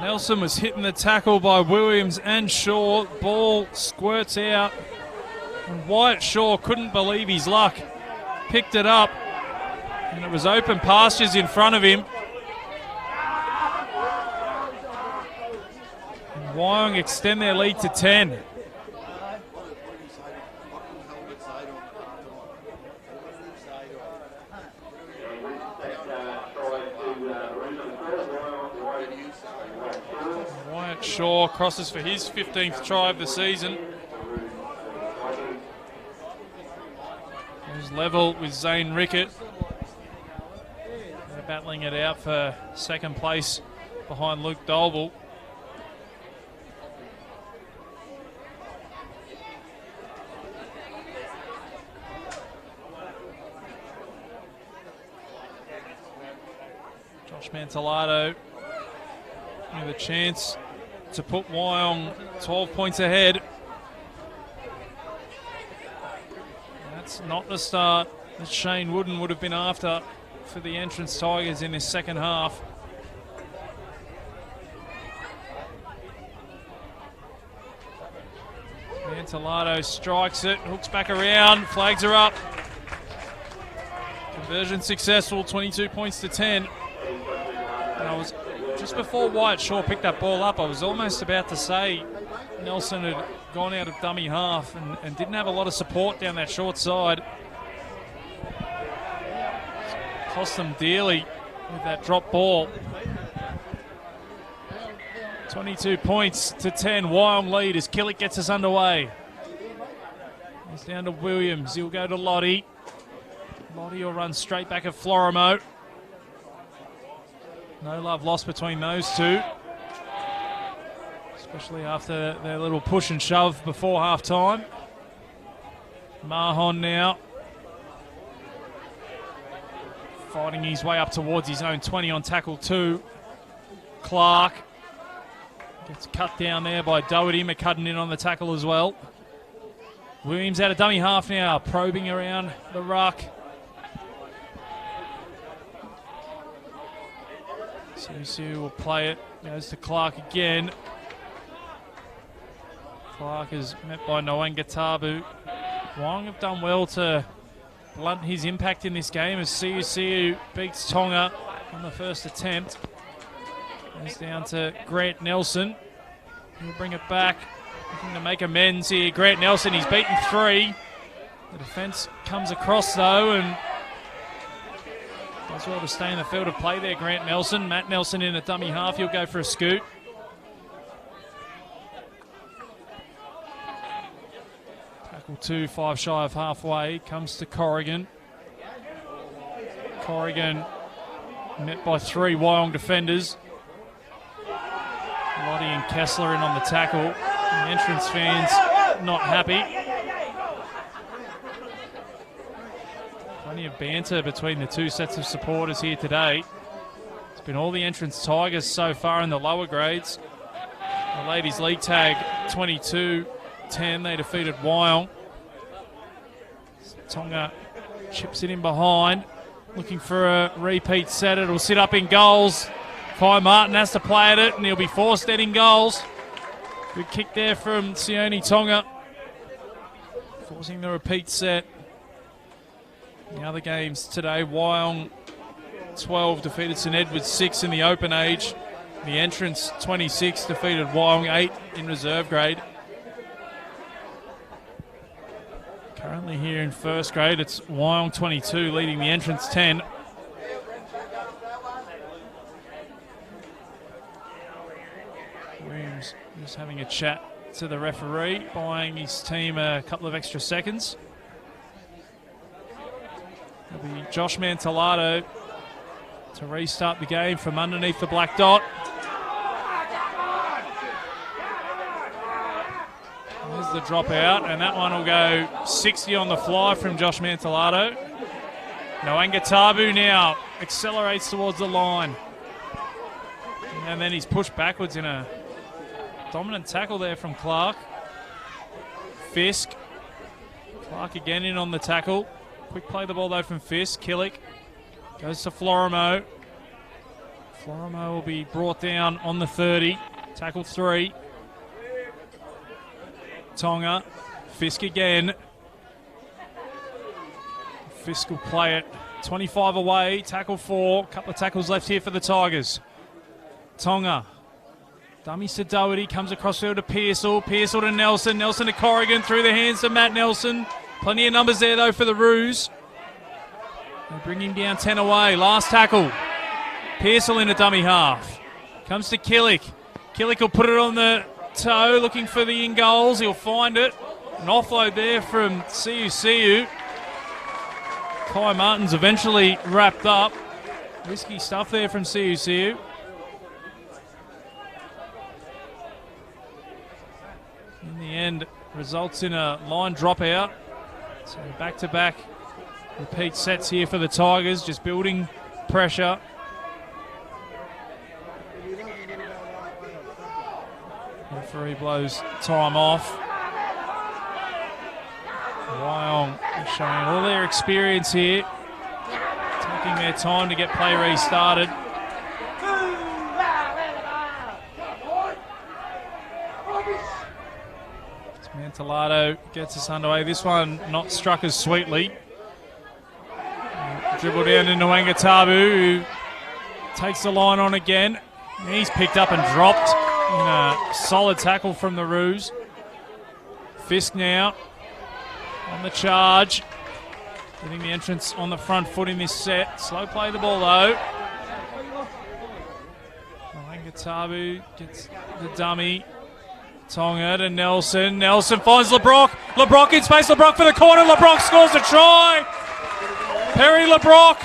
Nelson was hitting the tackle by Williams and Shaw. Ball squirts out. And Wyatt Shaw couldn't believe his luck. Picked it up. And it was open pastures in front of him. And Wyong extend their lead to 10. Wyatt Shaw crosses for his 15th try of the season. He's level with Zane Rickett. They're battling it out for second place behind Luke Dolble. Josh Mantellato with a chance to put Wyong 12 points ahead. That's not the start that Shane Wooden would have been after for the Entrance Tigers in this second half. Mantellato strikes it, hooks back around, flags are up. Conversion successful, 22 points to 10. And I was just before Wyatt Shaw picked that ball up, I was almost about to say Nelson had gone out of dummy half and didn't have a lot of support down that short side. Cost them dearly with that drop ball. 22 points to 10. Wyong lead as Killick gets us underway. He's down to Williams. He'll go to Lottie. Lottie will run straight back at Florimo. No love lost between those two, especially after their little push and shove before half-time. Mahon now fighting his way up towards his own 20 on tackle 2. Clark gets cut down there by Doherty. McCudden in on the tackle as well. Williams out of dummy half now, probing around the ruck. Susu will play it, goes to Clark again. Clark is met by Nwangatabu. Wyong have done well to blunt his impact in this game as Siu beats Tonga on the first attempt. Goes down to Grant Nelson. He'll bring it back, looking to make amends here. Grant Nelson, he's beaten 3. The defence comes across though and does well to stay in the field of play there, Grant Nelson. Matt Nelson in a dummy half. He'll go for a scoot. Tackle 2, 5 shy of halfway. Comes to Corrigan. Corrigan met by 3 Wyong defenders. Lottie and Kessler in on the tackle. The Entrance fans not happy. Plenty of banter between the two sets of supporters here today. It's been all the Entrance Tigers so far in the lower grades. The Ladies League tag 22-10. They defeated Wyong. Tonga chips it in behind. Looking for a repeat set. It'll sit up in goals. Kai Martin has to play at it and he'll be forced dead in goals. Good kick there from Sione Tonga. Forcing the repeat set. The other games today, Wyong 12 defeated St Edward's 6 in the open age. The Entrance 26 defeated Wyong 8 in reserve grade. Currently here in first grade, it's Wyong 22 leading the Entrance 10. Williams just having a chat to the referee, buying his team a couple of extra seconds. It'll be Josh Mantellato to restart the game from underneath the black dot. the drop out, and that one will go 60 on the fly from Josh Mantellato. Nwangatabu now accelerates towards the line. And then he's pushed backwards in a dominant tackle there from Clark. Fisk. Clark again in on the tackle. Quick play the ball though from Fisk. Killick goes to Florimo. Florimo will be brought down on the 30. Tackle 3. Tonga. Fisk again. Fisk will play it. 25 away. Tackle 4. Couple of tackles left here for the Tigers. Tonga. Dummies to Doherty. Comes across field to Pearsall. Pearsall to Nelson. Nelson to Corrigan. Through the hands to Matt Nelson. Plenty of numbers there though for the Roos. They bring him down 10 away. Last tackle. Pearsall in a dummy half. Comes to Killick. Killick will put it on the toe, looking for the in goals. He'll find it. An offload there from Siu. Kai Martin's eventually wrapped up. Risky stuff there from Siu. In the end, results in a line dropout. So back-to-back repeat sets here for the Tigers, just building pressure. Referee blows time off. Wyong showing all their experience here, taking their time to get play restarted. Mantellato gets us underway. This one not struck as sweetly. Dribble down into Nwangatabu, who takes the line on again. He's picked up and dropped in a solid tackle from the Roos. Fisk now on the charge. Getting the entrance on the front foot in this set. Slow play the ball though. Nwangatabu gets the dummy. Tonga to Nelson. Nelson finds LeBrock. LeBrock in space. LeBrock for the corner. LeBrock scores a try. Perry LeBrock.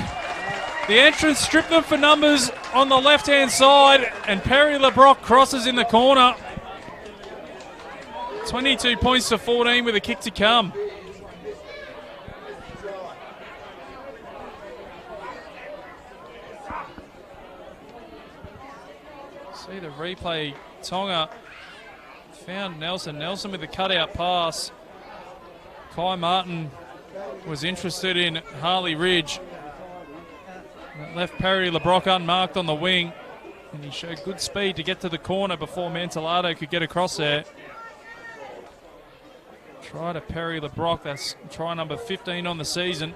The entrance stripped them for numbers on the left-hand side, and Perry LeBrock crosses in the corner. 22 points to 14 with a kick to come. See the replay. Tonga found Nelson. Nelson with the cutout pass. Kai Martin was interested in Harley Ridge. That left Perry LeBrock unmarked on the wing, and he showed good speed to get to the corner before Mantellato could get across there. Try to Perry LeBrock. That's try number 15 on the season.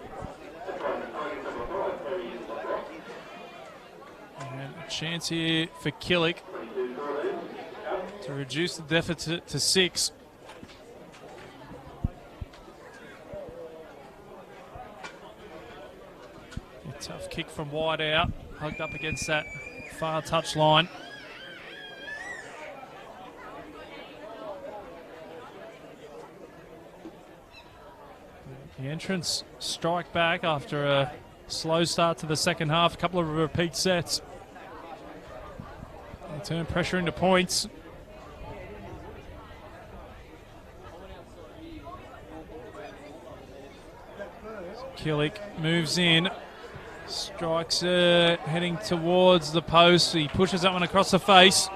And a chance here for Killick to reduce the deficit to 6. A tough kick from wide out, hugged up against that far touch line. The entrance strike back after a slow start to the second half, a couple of repeat sets. They turn pressure into points. Killick moves in, strikes heading towards the post. He pushes that one across the face.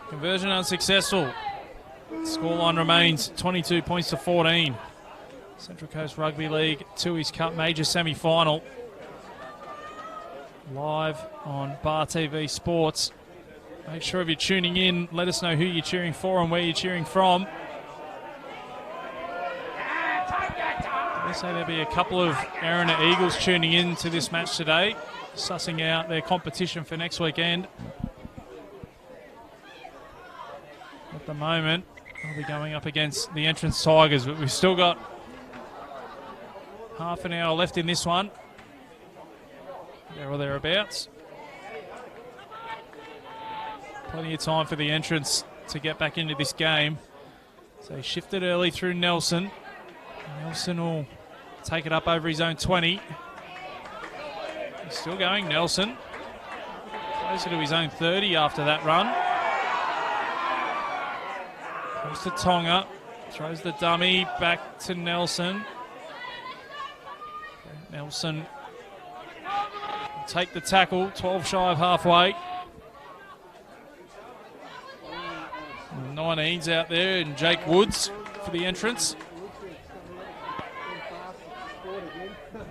Conversion unsuccessful. Scoreline remains 22 points to 14. Central Coast Rugby League Tui's Cup Major Semi-Final. Live on Bar TV Sports. Make sure if you're tuning in, let us know who you're cheering for and where you're cheering from. I say there'll be a couple of Erina Eagles tuning in to this match today, sussing out their competition for next weekend. At the moment, they'll be going up against the Entrance Tigers, but we've still got half an hour left in this one. There or thereabouts. Plenty of time for the Entrance to get back into this game. So he shifted early through Nelson. Nelson will take it up over his own 20. He's still going, Nelson. Closer to his own 30 after that run. Comes to Tonga. Throws the dummy back to Nelson. Nelson will take the tackle, 12 shy of halfway. 19's out there, and Jake Woods for the entrance.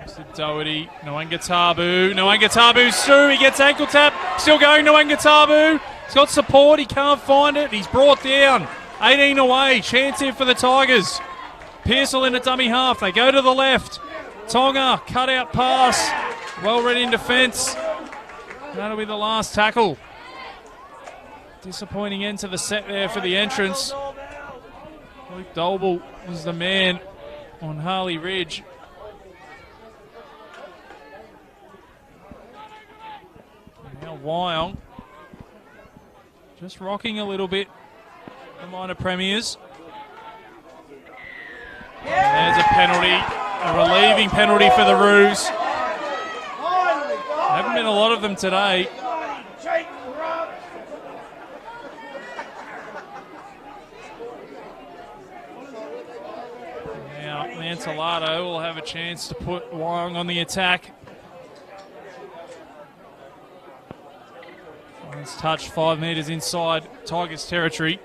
Mr. Doherty, Nwangatabu's through, he gets ankle tap, still going Nwangatabu. He's got support, he can't find it, he's brought down. 18 away, chance here for the Tigers. Pearsall in a dummy half, they go to the left. Tonga, cut out pass, well read in defence. That'll be the last tackle. Disappointing end to the set there for the entrance. Luke Dolble was the man on Harley Ridge. Now Wyong just rocking a little bit. The minor premiers. There's a penalty, a relieving penalty for the Roos. Haven't been a lot of them today. Now Mantellato will have a chance to put Wyong on the attack. It's touched 5 metres inside Tigers territory.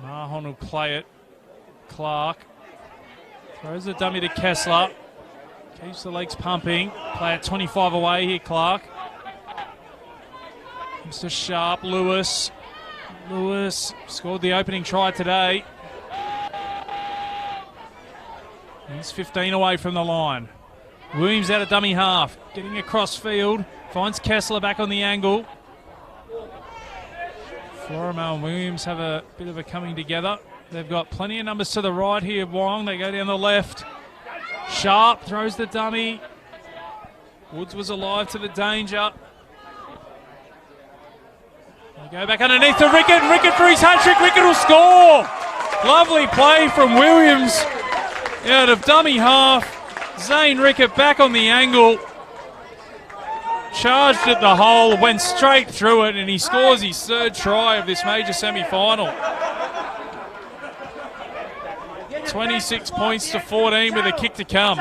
Mahon will play it. Clark throws the dummy to Kessler. Keeps the legs pumping. Play it 25 away here, Clark. Mr. Sharp, Lewis. Lewis scored the opening try today. He's 15 away from the line. Williams out of dummy half. Getting across field. Finds Kessler back on the angle. Florimo and Williams have a bit of a coming together. They've got plenty of numbers to the right here. Wyong, they go down the left. Sharp throws the dummy. Woods was alive to the danger. They go back underneath to Rickett. Rickett for his hat-trick. Rickett will score. Lovely play from Williams out of dummy half. Zane Rickett back on the angle. Charged at the hole, went straight through it, and he scores his third try of this major semi-final. 26 points to 14 with a kick to come.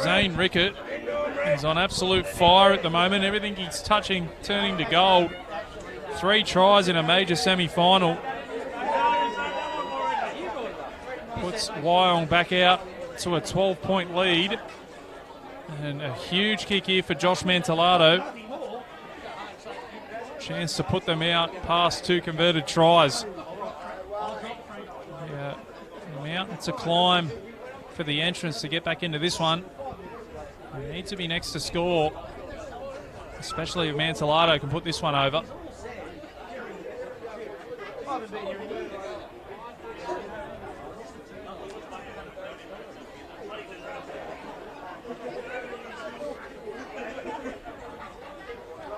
Zane Rickett is on absolute fire at the moment. Everything he's touching turning to gold. 3 tries in a major semi-final. Puts Wyong back out to a 12-point lead. And a huge kick here for Josh Mantellato. Chance to put them out past 2 converted tries. Yeah, mountain to climb for the entrance to get back into this one. They need to be next to score, especially if Mantellato can put this one over.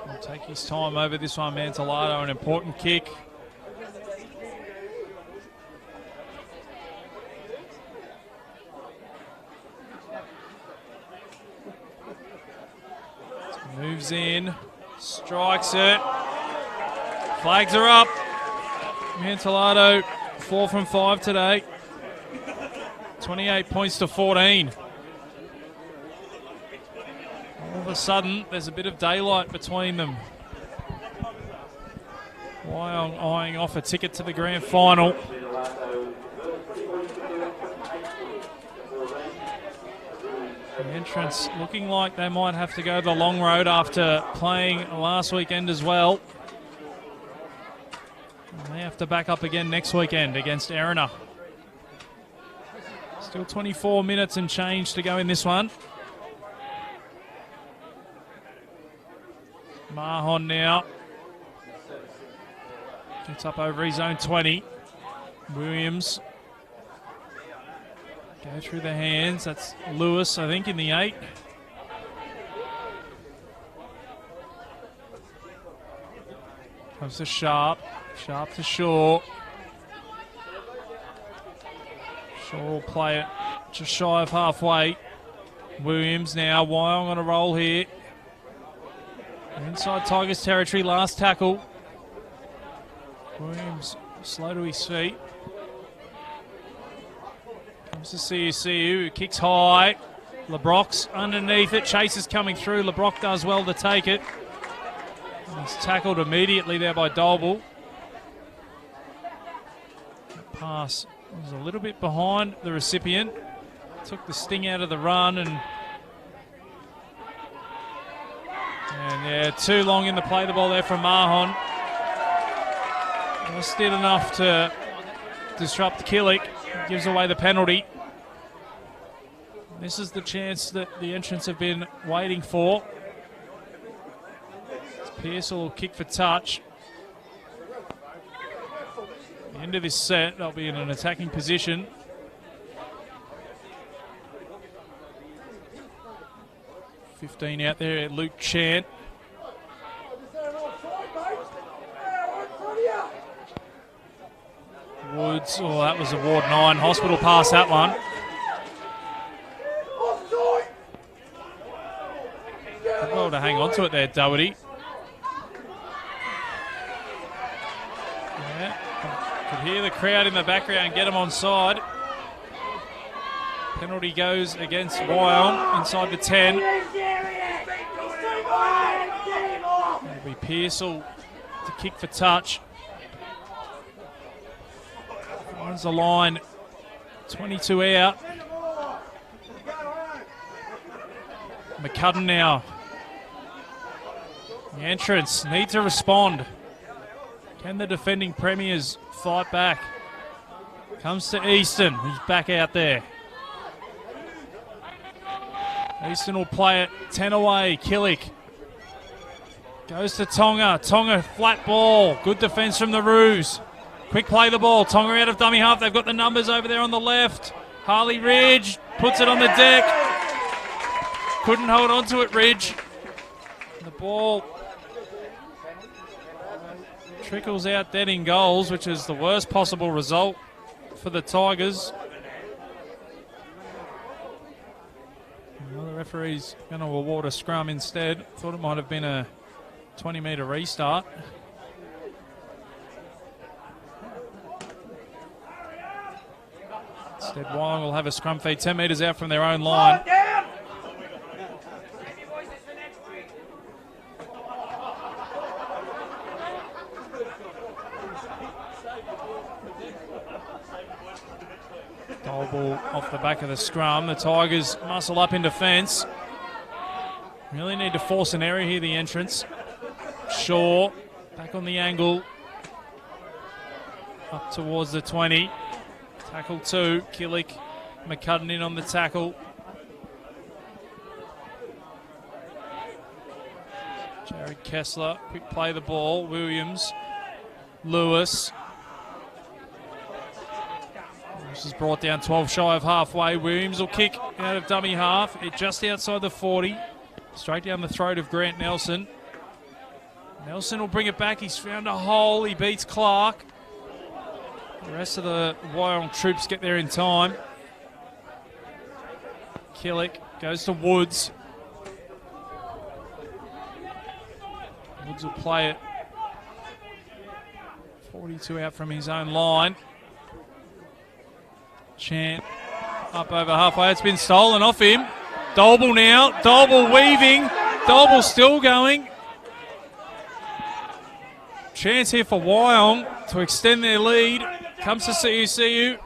He'll take his time over this one, Mantellato, an important kick. Moves in, strikes it, flags are up. Mantellato 4 from 5 today. 28 points to 14. All of a sudden, there's a bit of daylight between them. Wyong eyeing off a ticket to the grand final. The entrance looking like they might have to go the long road after playing last weekend as well. And they have to back up again next weekend against Erina. Still 24 minutes and change to go in this one. Mahon now gets up over his own 20. Williams Go through the hands. That's Lewis, I think, in the 8. Comes to Sharp. Sharp to Shaw. Shaw will play it just shy of halfway. Williams now. Wyong on a roll here. Inside Tigers territory. Last tackle. Williams slow to his feet. Comes to CUCU. Kicks high. LeBrock's underneath it. Chase is coming through. LeBrock does well to take it. He's tackled immediately there by Dolble. Pass was a little bit behind the recipient. Took the sting out of the run and yeah, too long in the play the ball there from Mahon. Just did enough to disrupt Killick. Gives away the penalty. This is the chance that the entrants have been waiting for. Pearce will kick for touch. At the end of this set, they'll be in an attacking position. $15 out there, Luke Chant. Woods, oh, that was a Ward 9. Hospital pass that one. Did well to hang on to it there, Doherty. Could hear the crowd in the background get him on side. Penalty goes against Wyong inside the 10. It'll be Pearsall to kick for touch. Runs the line, 22 out. McCudden now. The entrants need to respond. Can the defending premiers fight back? Comes to Easton. He's back out there. Easton will play it 10 away. Killick goes to Tonga. Tonga flat ball. Good defence from the Roos. Quick play the ball. Tonga out of dummy half. They've got the numbers over there on the left. Harley Ridge puts it on the deck. Couldn't hold on to it, Ridge. The ball trickles out dead in goals, which is the worst possible result for the Tigers. Well, the referee's going to award a scrum instead. Thought it might have been a 20-metre restart. Instead, Wyong will have a scrum feed 10 metres out from their own line. Goal ball off the back of the scrum. The Tigers muscle up in defence. Really need to force an error here, the entrance. Shaw back on the angle. Up towards the 20. Tackle 2. Killick, McCudden in on the tackle. Jared Kessler, quick play the ball. Williams, Lewis. This is brought down 12 shy of halfway. Williams will kick out of dummy half. It just outside the 40. Straight down the throat of Grant Nelson. Nelson will bring it back. He's found a hole. He beats Clark. The rest of the Wyong troops get there in time. Killick goes to Woods. Woods will play it. 42 out from his own line. Chant up over halfway. It's been stolen off him. Dolble now. Dolble weaving. Dolble still going. Chance here for Wyong to extend their lead. Comes to CUCU.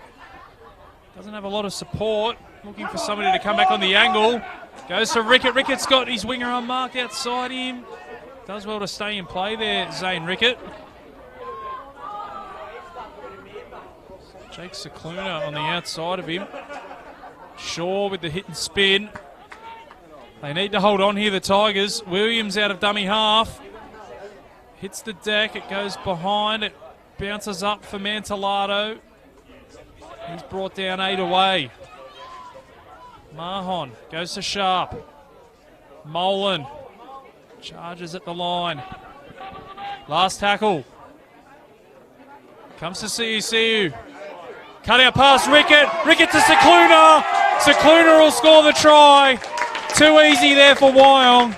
Doesn't have a lot of support. Looking for somebody to come back on the angle. Goes to Rickett. Rickett's got his winger unmarked outside him. Does well to stay in play there, Zane Rickett. Jake Cicluna on the outside of him. Shaw with the hit and spin. They need to hold on here, the Tigers. Williams out of dummy half. Hits the deck. It goes behind. It bounces up for Mantellato. He's brought down 8 away. Mahon goes to Sharp. Molan charges at the line. Last tackle. Comes to CU. Cut out past Rickett. Rickett to Cicluna. Cicluna will score the try. Too easy there for Wyong.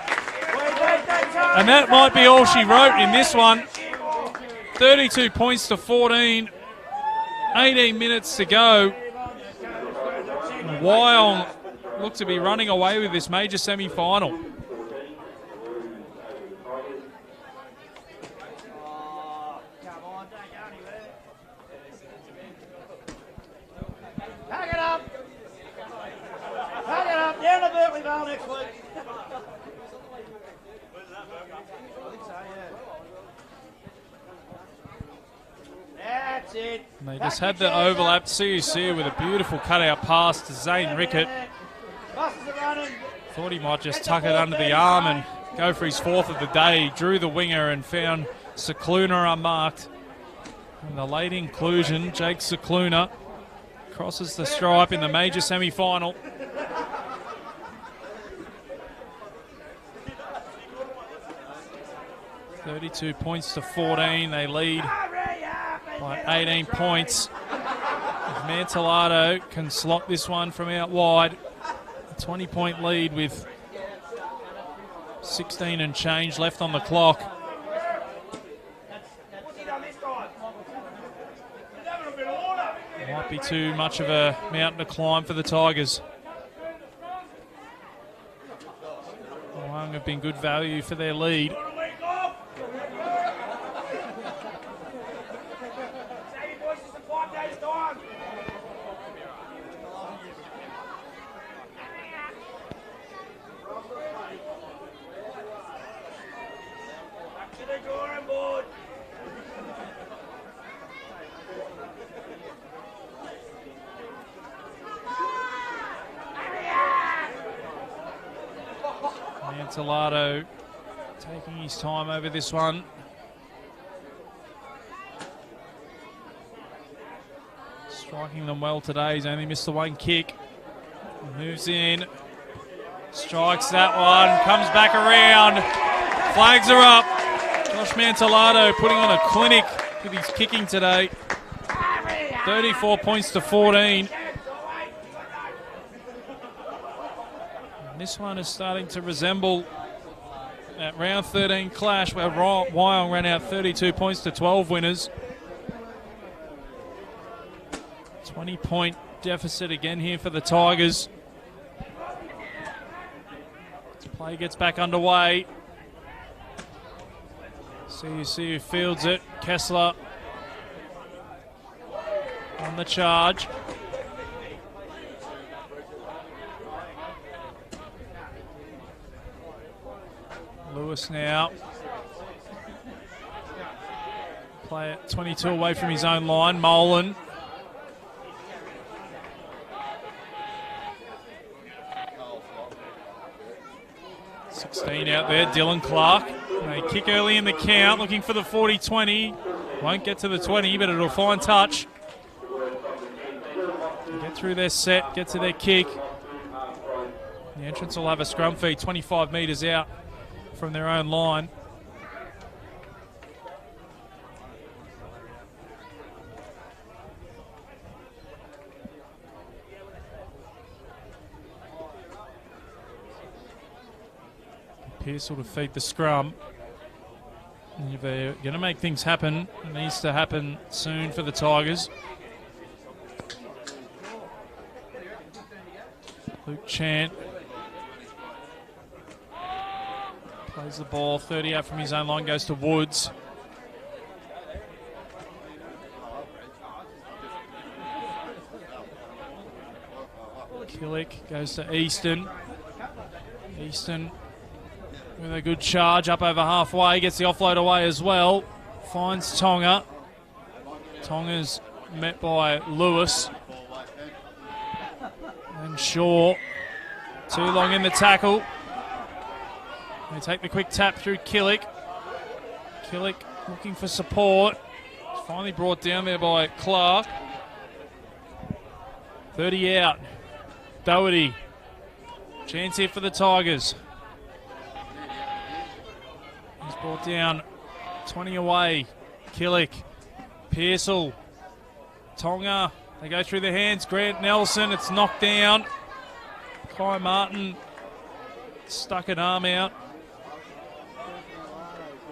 And that might be all she wrote in this one. 32 points to 14. 18 minutes to go. Wyong look to be running away with this major semi-final. Pack it up. Pack it up. Down to Berkeley Vale next week. I think so, yeah. That's it. And they just had the overlap. CUC with a beautiful cutout pass to Zane Rickett. Buses are running. Thought he might just tuck it under the arm and go for his fourth of the day. Drew the winger and found Cicluna unmarked. And the late inclusion, Jake Cicluna, crosses the stripe in the major semi-final. $32 points to 14. They lead by 18 points. If Mantellato can slot this one from out wide, a 20-point lead with 16 and change left on the clock. Might be too much of a mountain to climb for the Tigers. Wyong have been good value for their lead. Mantellato taking his time over this one. Striking them well today. He's only missed the one kick. Moves in. Strikes that one. Comes back around. Flags are up. Josh Mantellato putting on a clinic with his kicking today. 34 points to 14. This one is starting to resemble that round 13 clash where Wyong ran out 32 points to 12 winners. 20-point deficit again here for the Tigers. Play gets back underway. CUC who fields it. Kessler on the charge. Lewis now. Play it 22 away from his own line. Molan. Out there, Dylan Clark. They kick early in the count, looking for the 40-20. Won't get to the 20, but it'll find touch. Get through their set, get to their kick. The entrance will have a scrum feed 25 metres out from their own line. Pearce will defeat the scrum. And if they're going to make things happen, it needs to happen soon for the Tigers. Luke Chant plays the ball, 30 out from his own line, goes to Woods. Killick goes to Easton. Easton with a good charge up over halfway, gets the offload away as well. Finds Tonga. Tonga's met by Lewis. And Shaw. Too long in the tackle. They take the quick tap through Killick. Killick looking for support. Finally brought down there by Clark. 30 out. Doherty Chance here for the Tigers. He's brought down, 20 away. Killick, Pearsall, Tonga. They go through the hands. Grant Nelson, it's knocked down. Kai Martin stuck an arm out.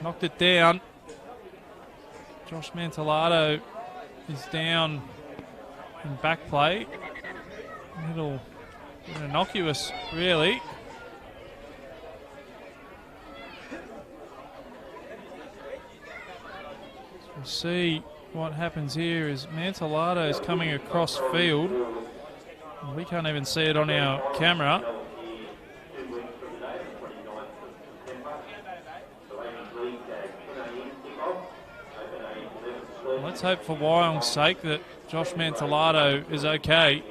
Knocked it down. Josh Mantellato is down in back play. A little innocuous, really. We'll see what happens here as Mantellato is coming across field. We can't even see it on our camera. Let's hope for Wyong's sake that Josh Mantellato is okay.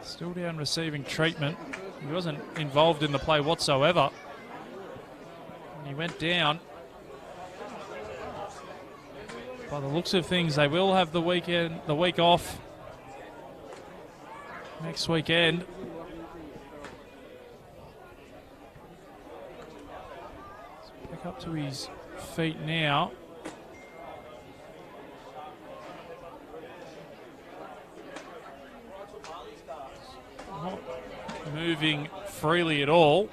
Still down receiving treatment. He wasn't involved in the play whatsoever. He went down. By the looks of things, they will have the week off next weekend. Back up to his feet now. Not moving freely at all.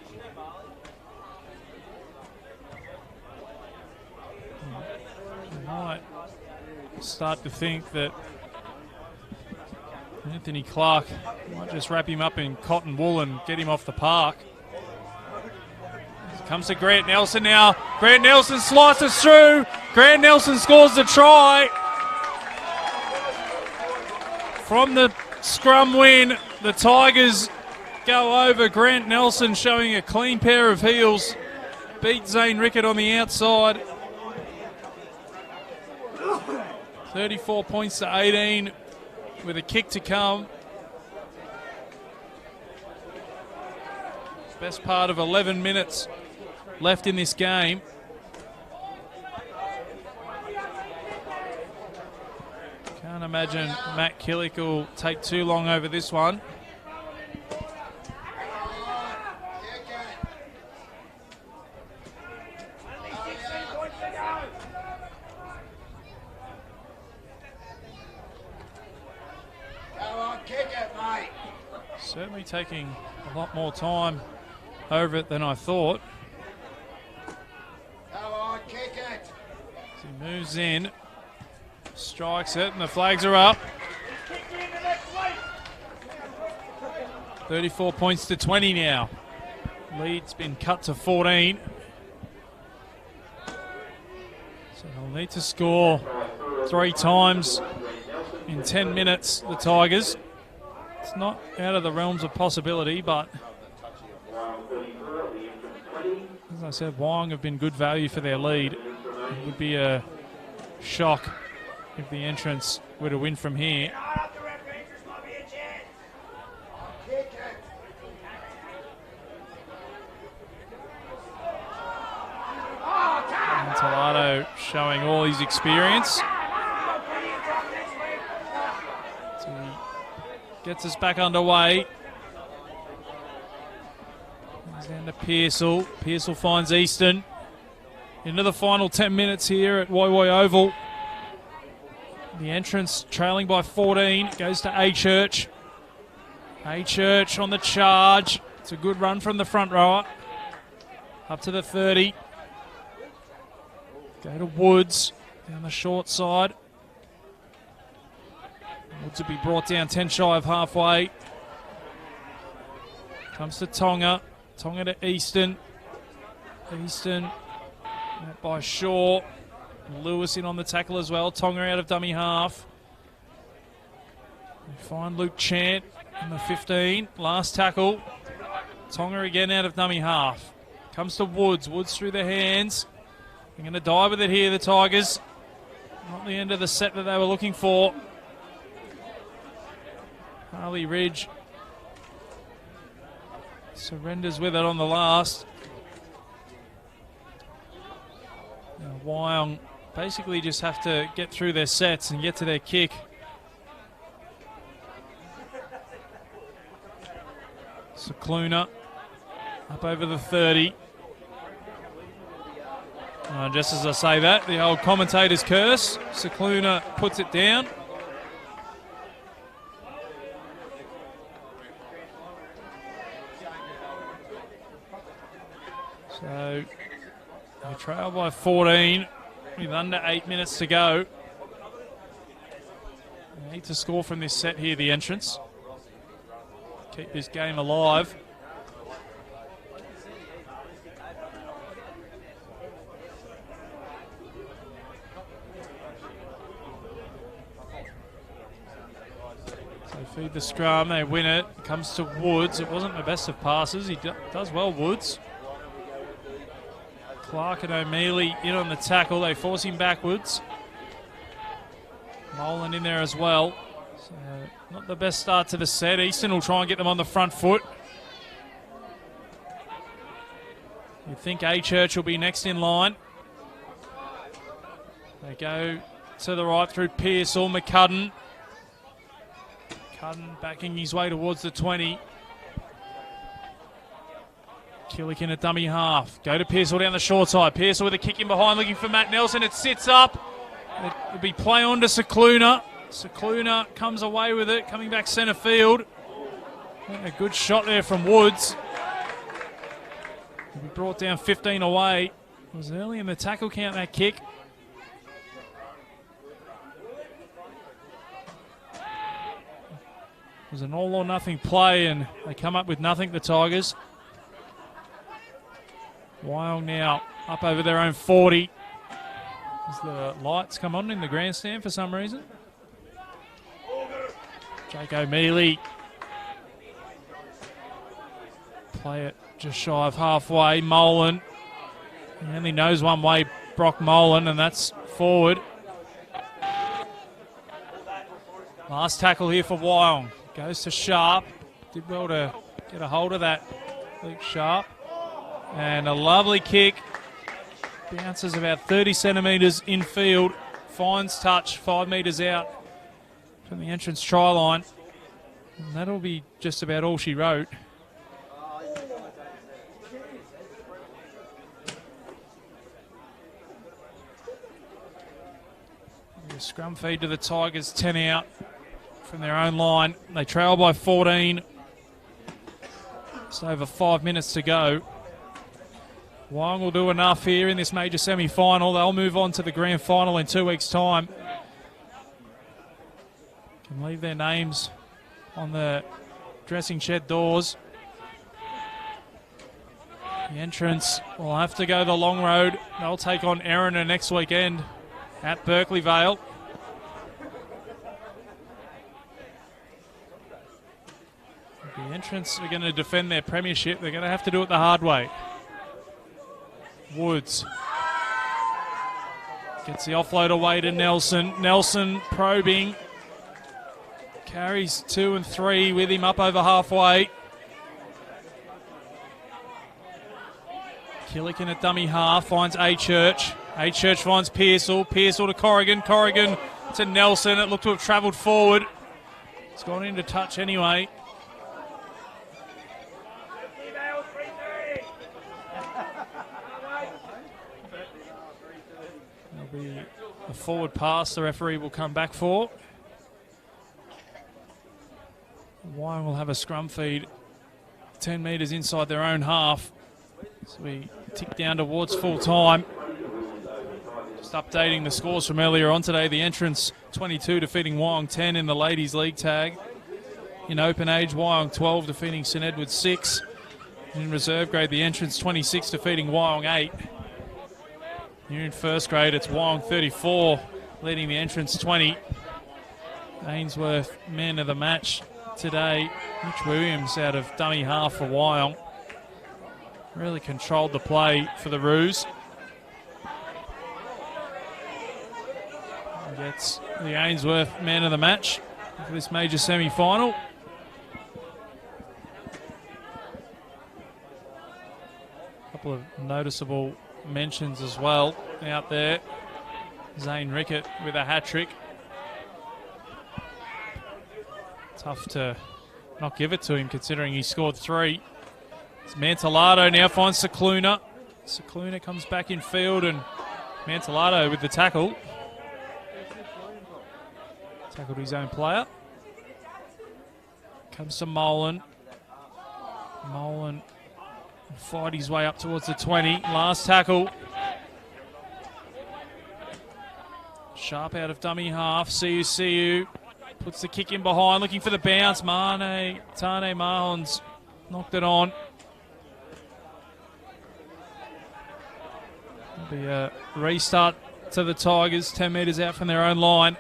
Might start to think that Anthony Clark might just wrap him up in cotton wool and get him off the park. Comes to Grant Nelson now. Grant Nelson slices through. Grant Nelson scores the try. From the scrum win, the Tigers go over. Grant Nelson showing a clean pair of heels. Beat Zane Rickett on the outside. 34 points to 18 with a kick to come. Best part of 11 minutes left in this game. Can't imagine Matt Killick will take too long over this one. Certainly taking a lot more time over it than I thought. As he moves in, strikes it, and the flags are up. 34 points to 20 now. Lead's been cut to 14. So they'll need to score 3 times in 10 minutes, the Tigers. It's not out of the realms of possibility, but as I said, Wyong have been good value for their lead. It would be a shock if the entrants were to win from here. Mantellato showing all his experience. Gets us back underway. Comes down to Pearsall. Pearsall finds Easton. Into the final 10 minutes here at Woy Oval. The entrance trailing by 14 goes to A-Church. A-Church on the charge. It's a good run from the front rower. Up to the 30. Go to Woods down the short side. Woods will be brought down 10 shy of halfway. Comes to Tonga. Tonga to Easton. Easton met by Shaw. Lewis in on the tackle as well. Tonga out of dummy half. We find Luke Chant in the 15. Last tackle. Tonga again out of dummy half. Comes to Woods. Woods through the hands. They're going to die with it here, the Tigers. Not the end of the set that they were looking for. Harley Ridge surrenders with it on the last. Now Wyong basically just have to get through their sets and get to their kick. Secluna up over the 30. Just as I say that, the old commentator's curse. Secluna puts it down. So they trail by 14 with under 8 minutes to go. They need to score from this set here, the Entrance. Keep this game alive. So feed the scrum, they win it. It comes to Woods. It wasn't the best of passes. He does well, Woods. Clark and O'Mealy in on the tackle. They force him backwards. Molan in there as well. So not the best start to the set. Easton will try and get them on the front foot. You think A-Church will be next in line. They go to the right through Pearsall, McCudden. McCudden backing his way towards the 20. Killick in a dummy half. Go to Pearsall down the short side. Pearsall with a kick in behind, looking for Matt Nelson. It sits up. It'll be play on to Secluna. Secluna comes away with it, coming back centre field. A good shot there from Woods. He brought down 15 away. It was early in the tackle count, that kick. It was an all or nothing play, and they come up with nothing, the Tigers. Wyong now up over their own 40. As the lights come on in the grandstand for some reason. Jake O'Mealy. Play it just shy of halfway. Molan. He only knows one way, Brock Molan, and that's forward. Last tackle here for Wyong. Goes to Sharp. Did well to get a hold of that, Luke Sharp. And a lovely kick. Bounces about 30 centimetres infield. Finds touch 5 metres out from the Entrance try line. And that'll be just about all she wrote. A scrum feed to the Tigers, 10 out from their own line. They trail by 14. Just over 5 minutes to go. Wyong will do enough here in this major semi-final. They'll move on to the grand final in 2 weeks' time. Can leave their names on the dressing shed doors. The Entrance will have to go the long road. They'll take on Erina next weekend at Berkeley Vale. The Entrance are going to defend their premiership. They're going to have to do it the hard way. Woods gets the offload away to Nelson. Nelson probing. Carries 2 and 3 with him up over halfway. Killick in a dummy half finds A-Church. A-Church finds Pearsall. Pearsall to Corrigan. Corrigan to Nelson. It looked to have travelled forward. It's gone into touch anyway. There'll be a forward pass the referee will come back for. Wyong will have a scrum feed 10 metres inside their own half. So we tick down towards full time. Just updating the scores from earlier on today. The Entrance 22 defeating Wyong 10 in the Ladies League tag. In open age, Wyong 12 defeating St Edward's 6. In reserve grade, the Entrance 26 defeating Wyong 8. Here in first grade, it's Wyong 34 leading the Entrance 20. Ainsworth man of the match today. Mitch Williams out of dummy half for Wyong. Really controlled the play for the Roos. Gets the Ainsworth man of the match for this major semi-final. A couple of noticeable mentions as well out there. Zane Rickett with a hat-trick. Tough to not give it to him considering he scored 3. It's Mantelado now finds Cicluna. Cicluna comes back in field and Mantelado with the tackle. Tackled his own player. Comes to Molan. Molan will fight his way up towards the 20. Last tackle. Sharp out of dummy half. Siu puts the kick in behind, looking for the bounce. Tane Mahon's knocked it on. It'll be a restart to the Tigers, 10 metres out from their own line.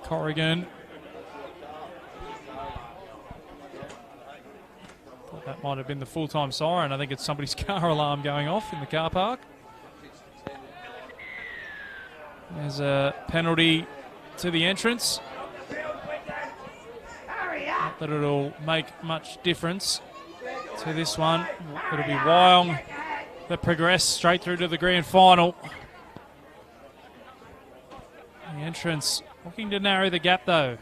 Corrigan. Thought that might have been the full-time siren. I think it's somebody's car alarm going off in the car park. There's a penalty to the entrance. Not that it'll make much difference to this one. It'll be Wyong that progress straight through to the grand final. The entrance looking to narrow the gap though.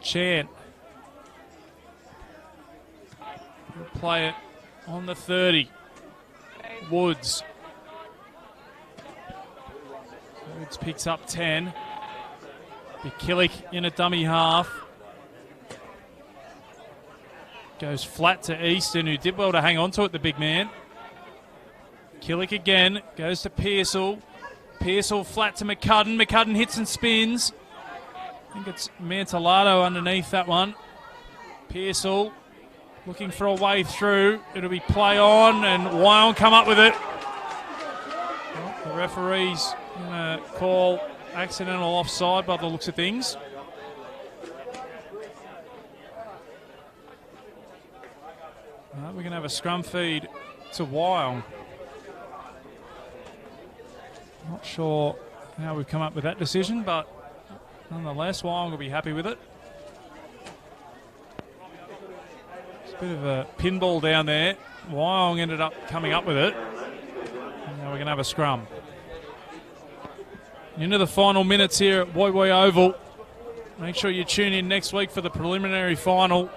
Chant will play it on the 30. Woods picks up 10. Killick in a dummy half. Goes flat to Easton, who did well to hang on to it, the big man. Killick again, goes to Pearsall. Pearsall flat to McCudden. McCudden hits and spins. I think it's Mantelado underneath that one. Pearsall looking for a way through. It'll be play on, and Wyong come up with it. Well, the referee's going to call accidental offside by the looks of things. We're going to have a scrum feed to Wyong. Not sure how we've come up with that decision, but nonetheless, Wyong will be happy with it. It's a bit of a pinball down there. Wyong ended up coming up with it. And now we're going to have a scrum. Into the final minutes here at Woy Woy Oval. Make sure you tune in next week for the preliminary final.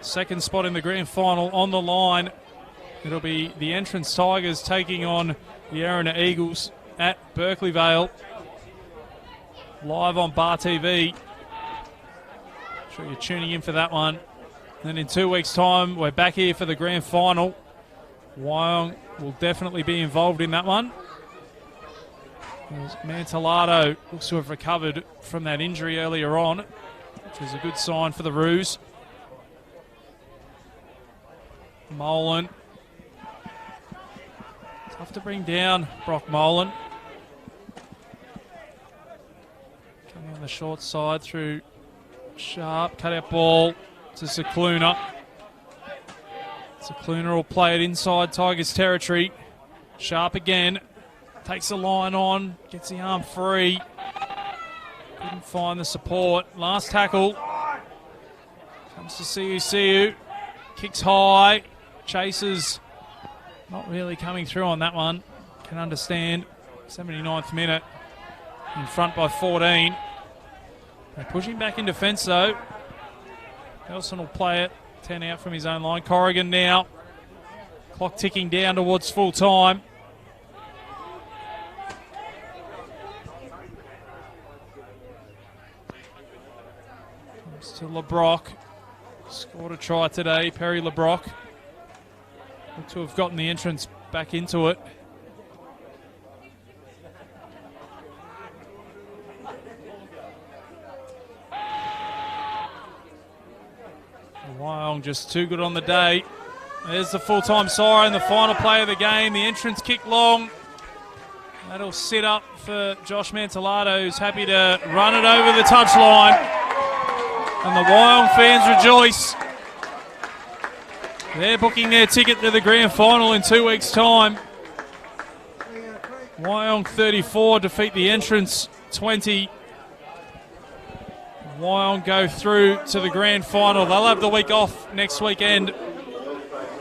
Second spot in the grand final on the line. It'll be the Entrance Tigers taking on the Erina Eagles at Berkeley Vale. Live on Bar TV. Sure you're tuning in for that one. Then in 2 weeks' time, we're back here for the grand final. Wyong will definitely be involved in that one. Mantelado looks to have recovered from that injury earlier on, which is a good sign for the Roos. Molan. Tough to bring down Brock Molan. Coming on the short side through Sharp. Cut out ball to Cicluna. Cicluna will play it inside Tigers territory. Sharp again. Takes the line on. Gets the arm free. Couldn't find the support. Last tackle. Comes to Siu. Kicks high. Chasers not really coming through on that one. Can understand. 79th minute. In front by 14. They're pushing back in defence though. Nelson will play it. 10 out from his own line. Corrigan now. Clock ticking down towards full time. Comes to LeBrock. Scored a try today, Perry LeBrock. Look to have gotten the entrance back into it. Wyong just too good on the day. There's the full-time siren, the final play of the game. The entrance kick long. That'll sit up for Josh Mantelado, who's happy to run it over the touchline. And the Wyong fans rejoice. They're booking their ticket to the grand final in 2 weeks' time. Wyong 34 defeat the Entrance 20. Wyong go through to the grand final. They'll have the week off next weekend.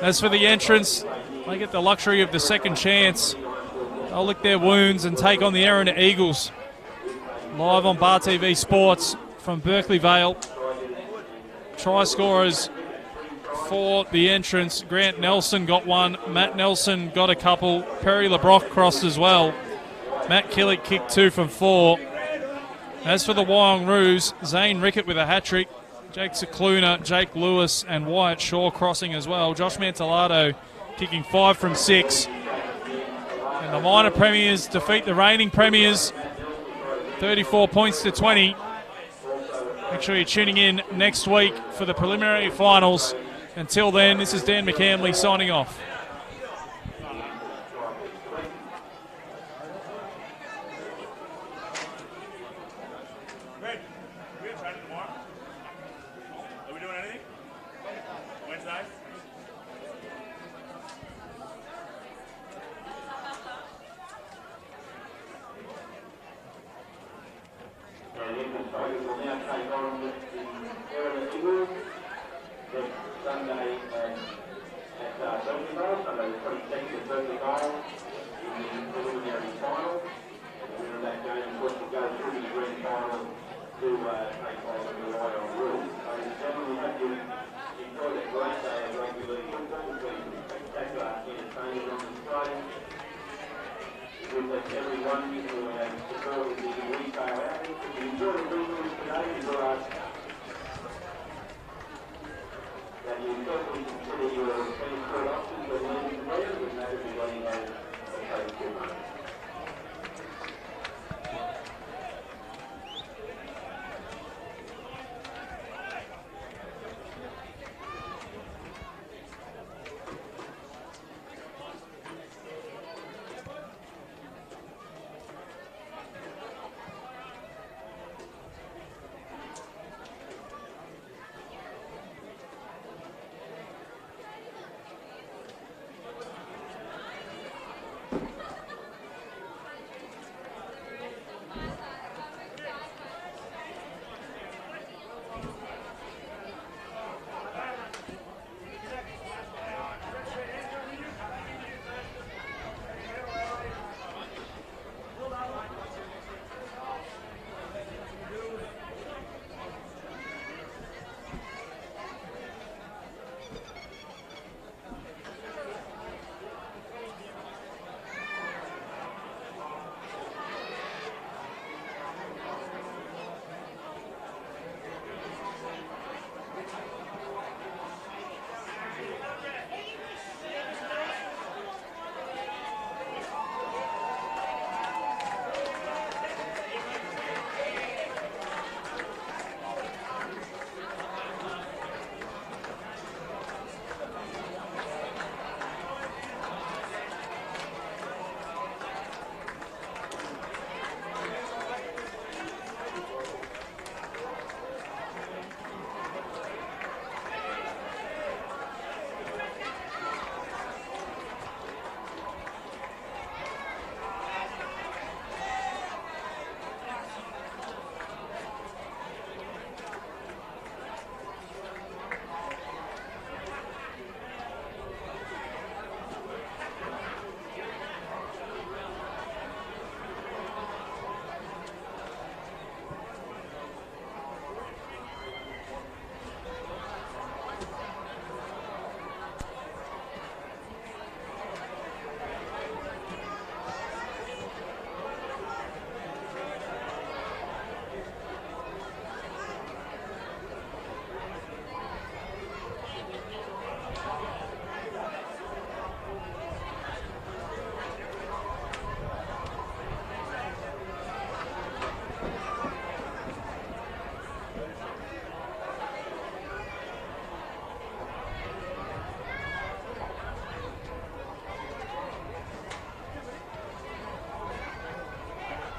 As for the Entrance, they get the luxury of the second chance They'll lick their wounds and take on the Erina Eagles. Live on Bar TV Sports from Berkeley Vale. Try scorers for the entrance. Grant Nelson got one. Matt Nelson got a couple. Perry LeBrock crossed as well. Matt Killick kicked 2 from 4. As for the Wyong Roos, Zane Rickett with a hat-trick. Jake Cicluna, Jake Lewis and Wyatt Shaw crossing as well. Josh Mantellato kicking 5 from 6. And the minor premiers defeat the reigning premiers 34 points to 20. Make sure you're tuning in next week for the preliminary finals. Until then, this is Dan McCamley signing off. That you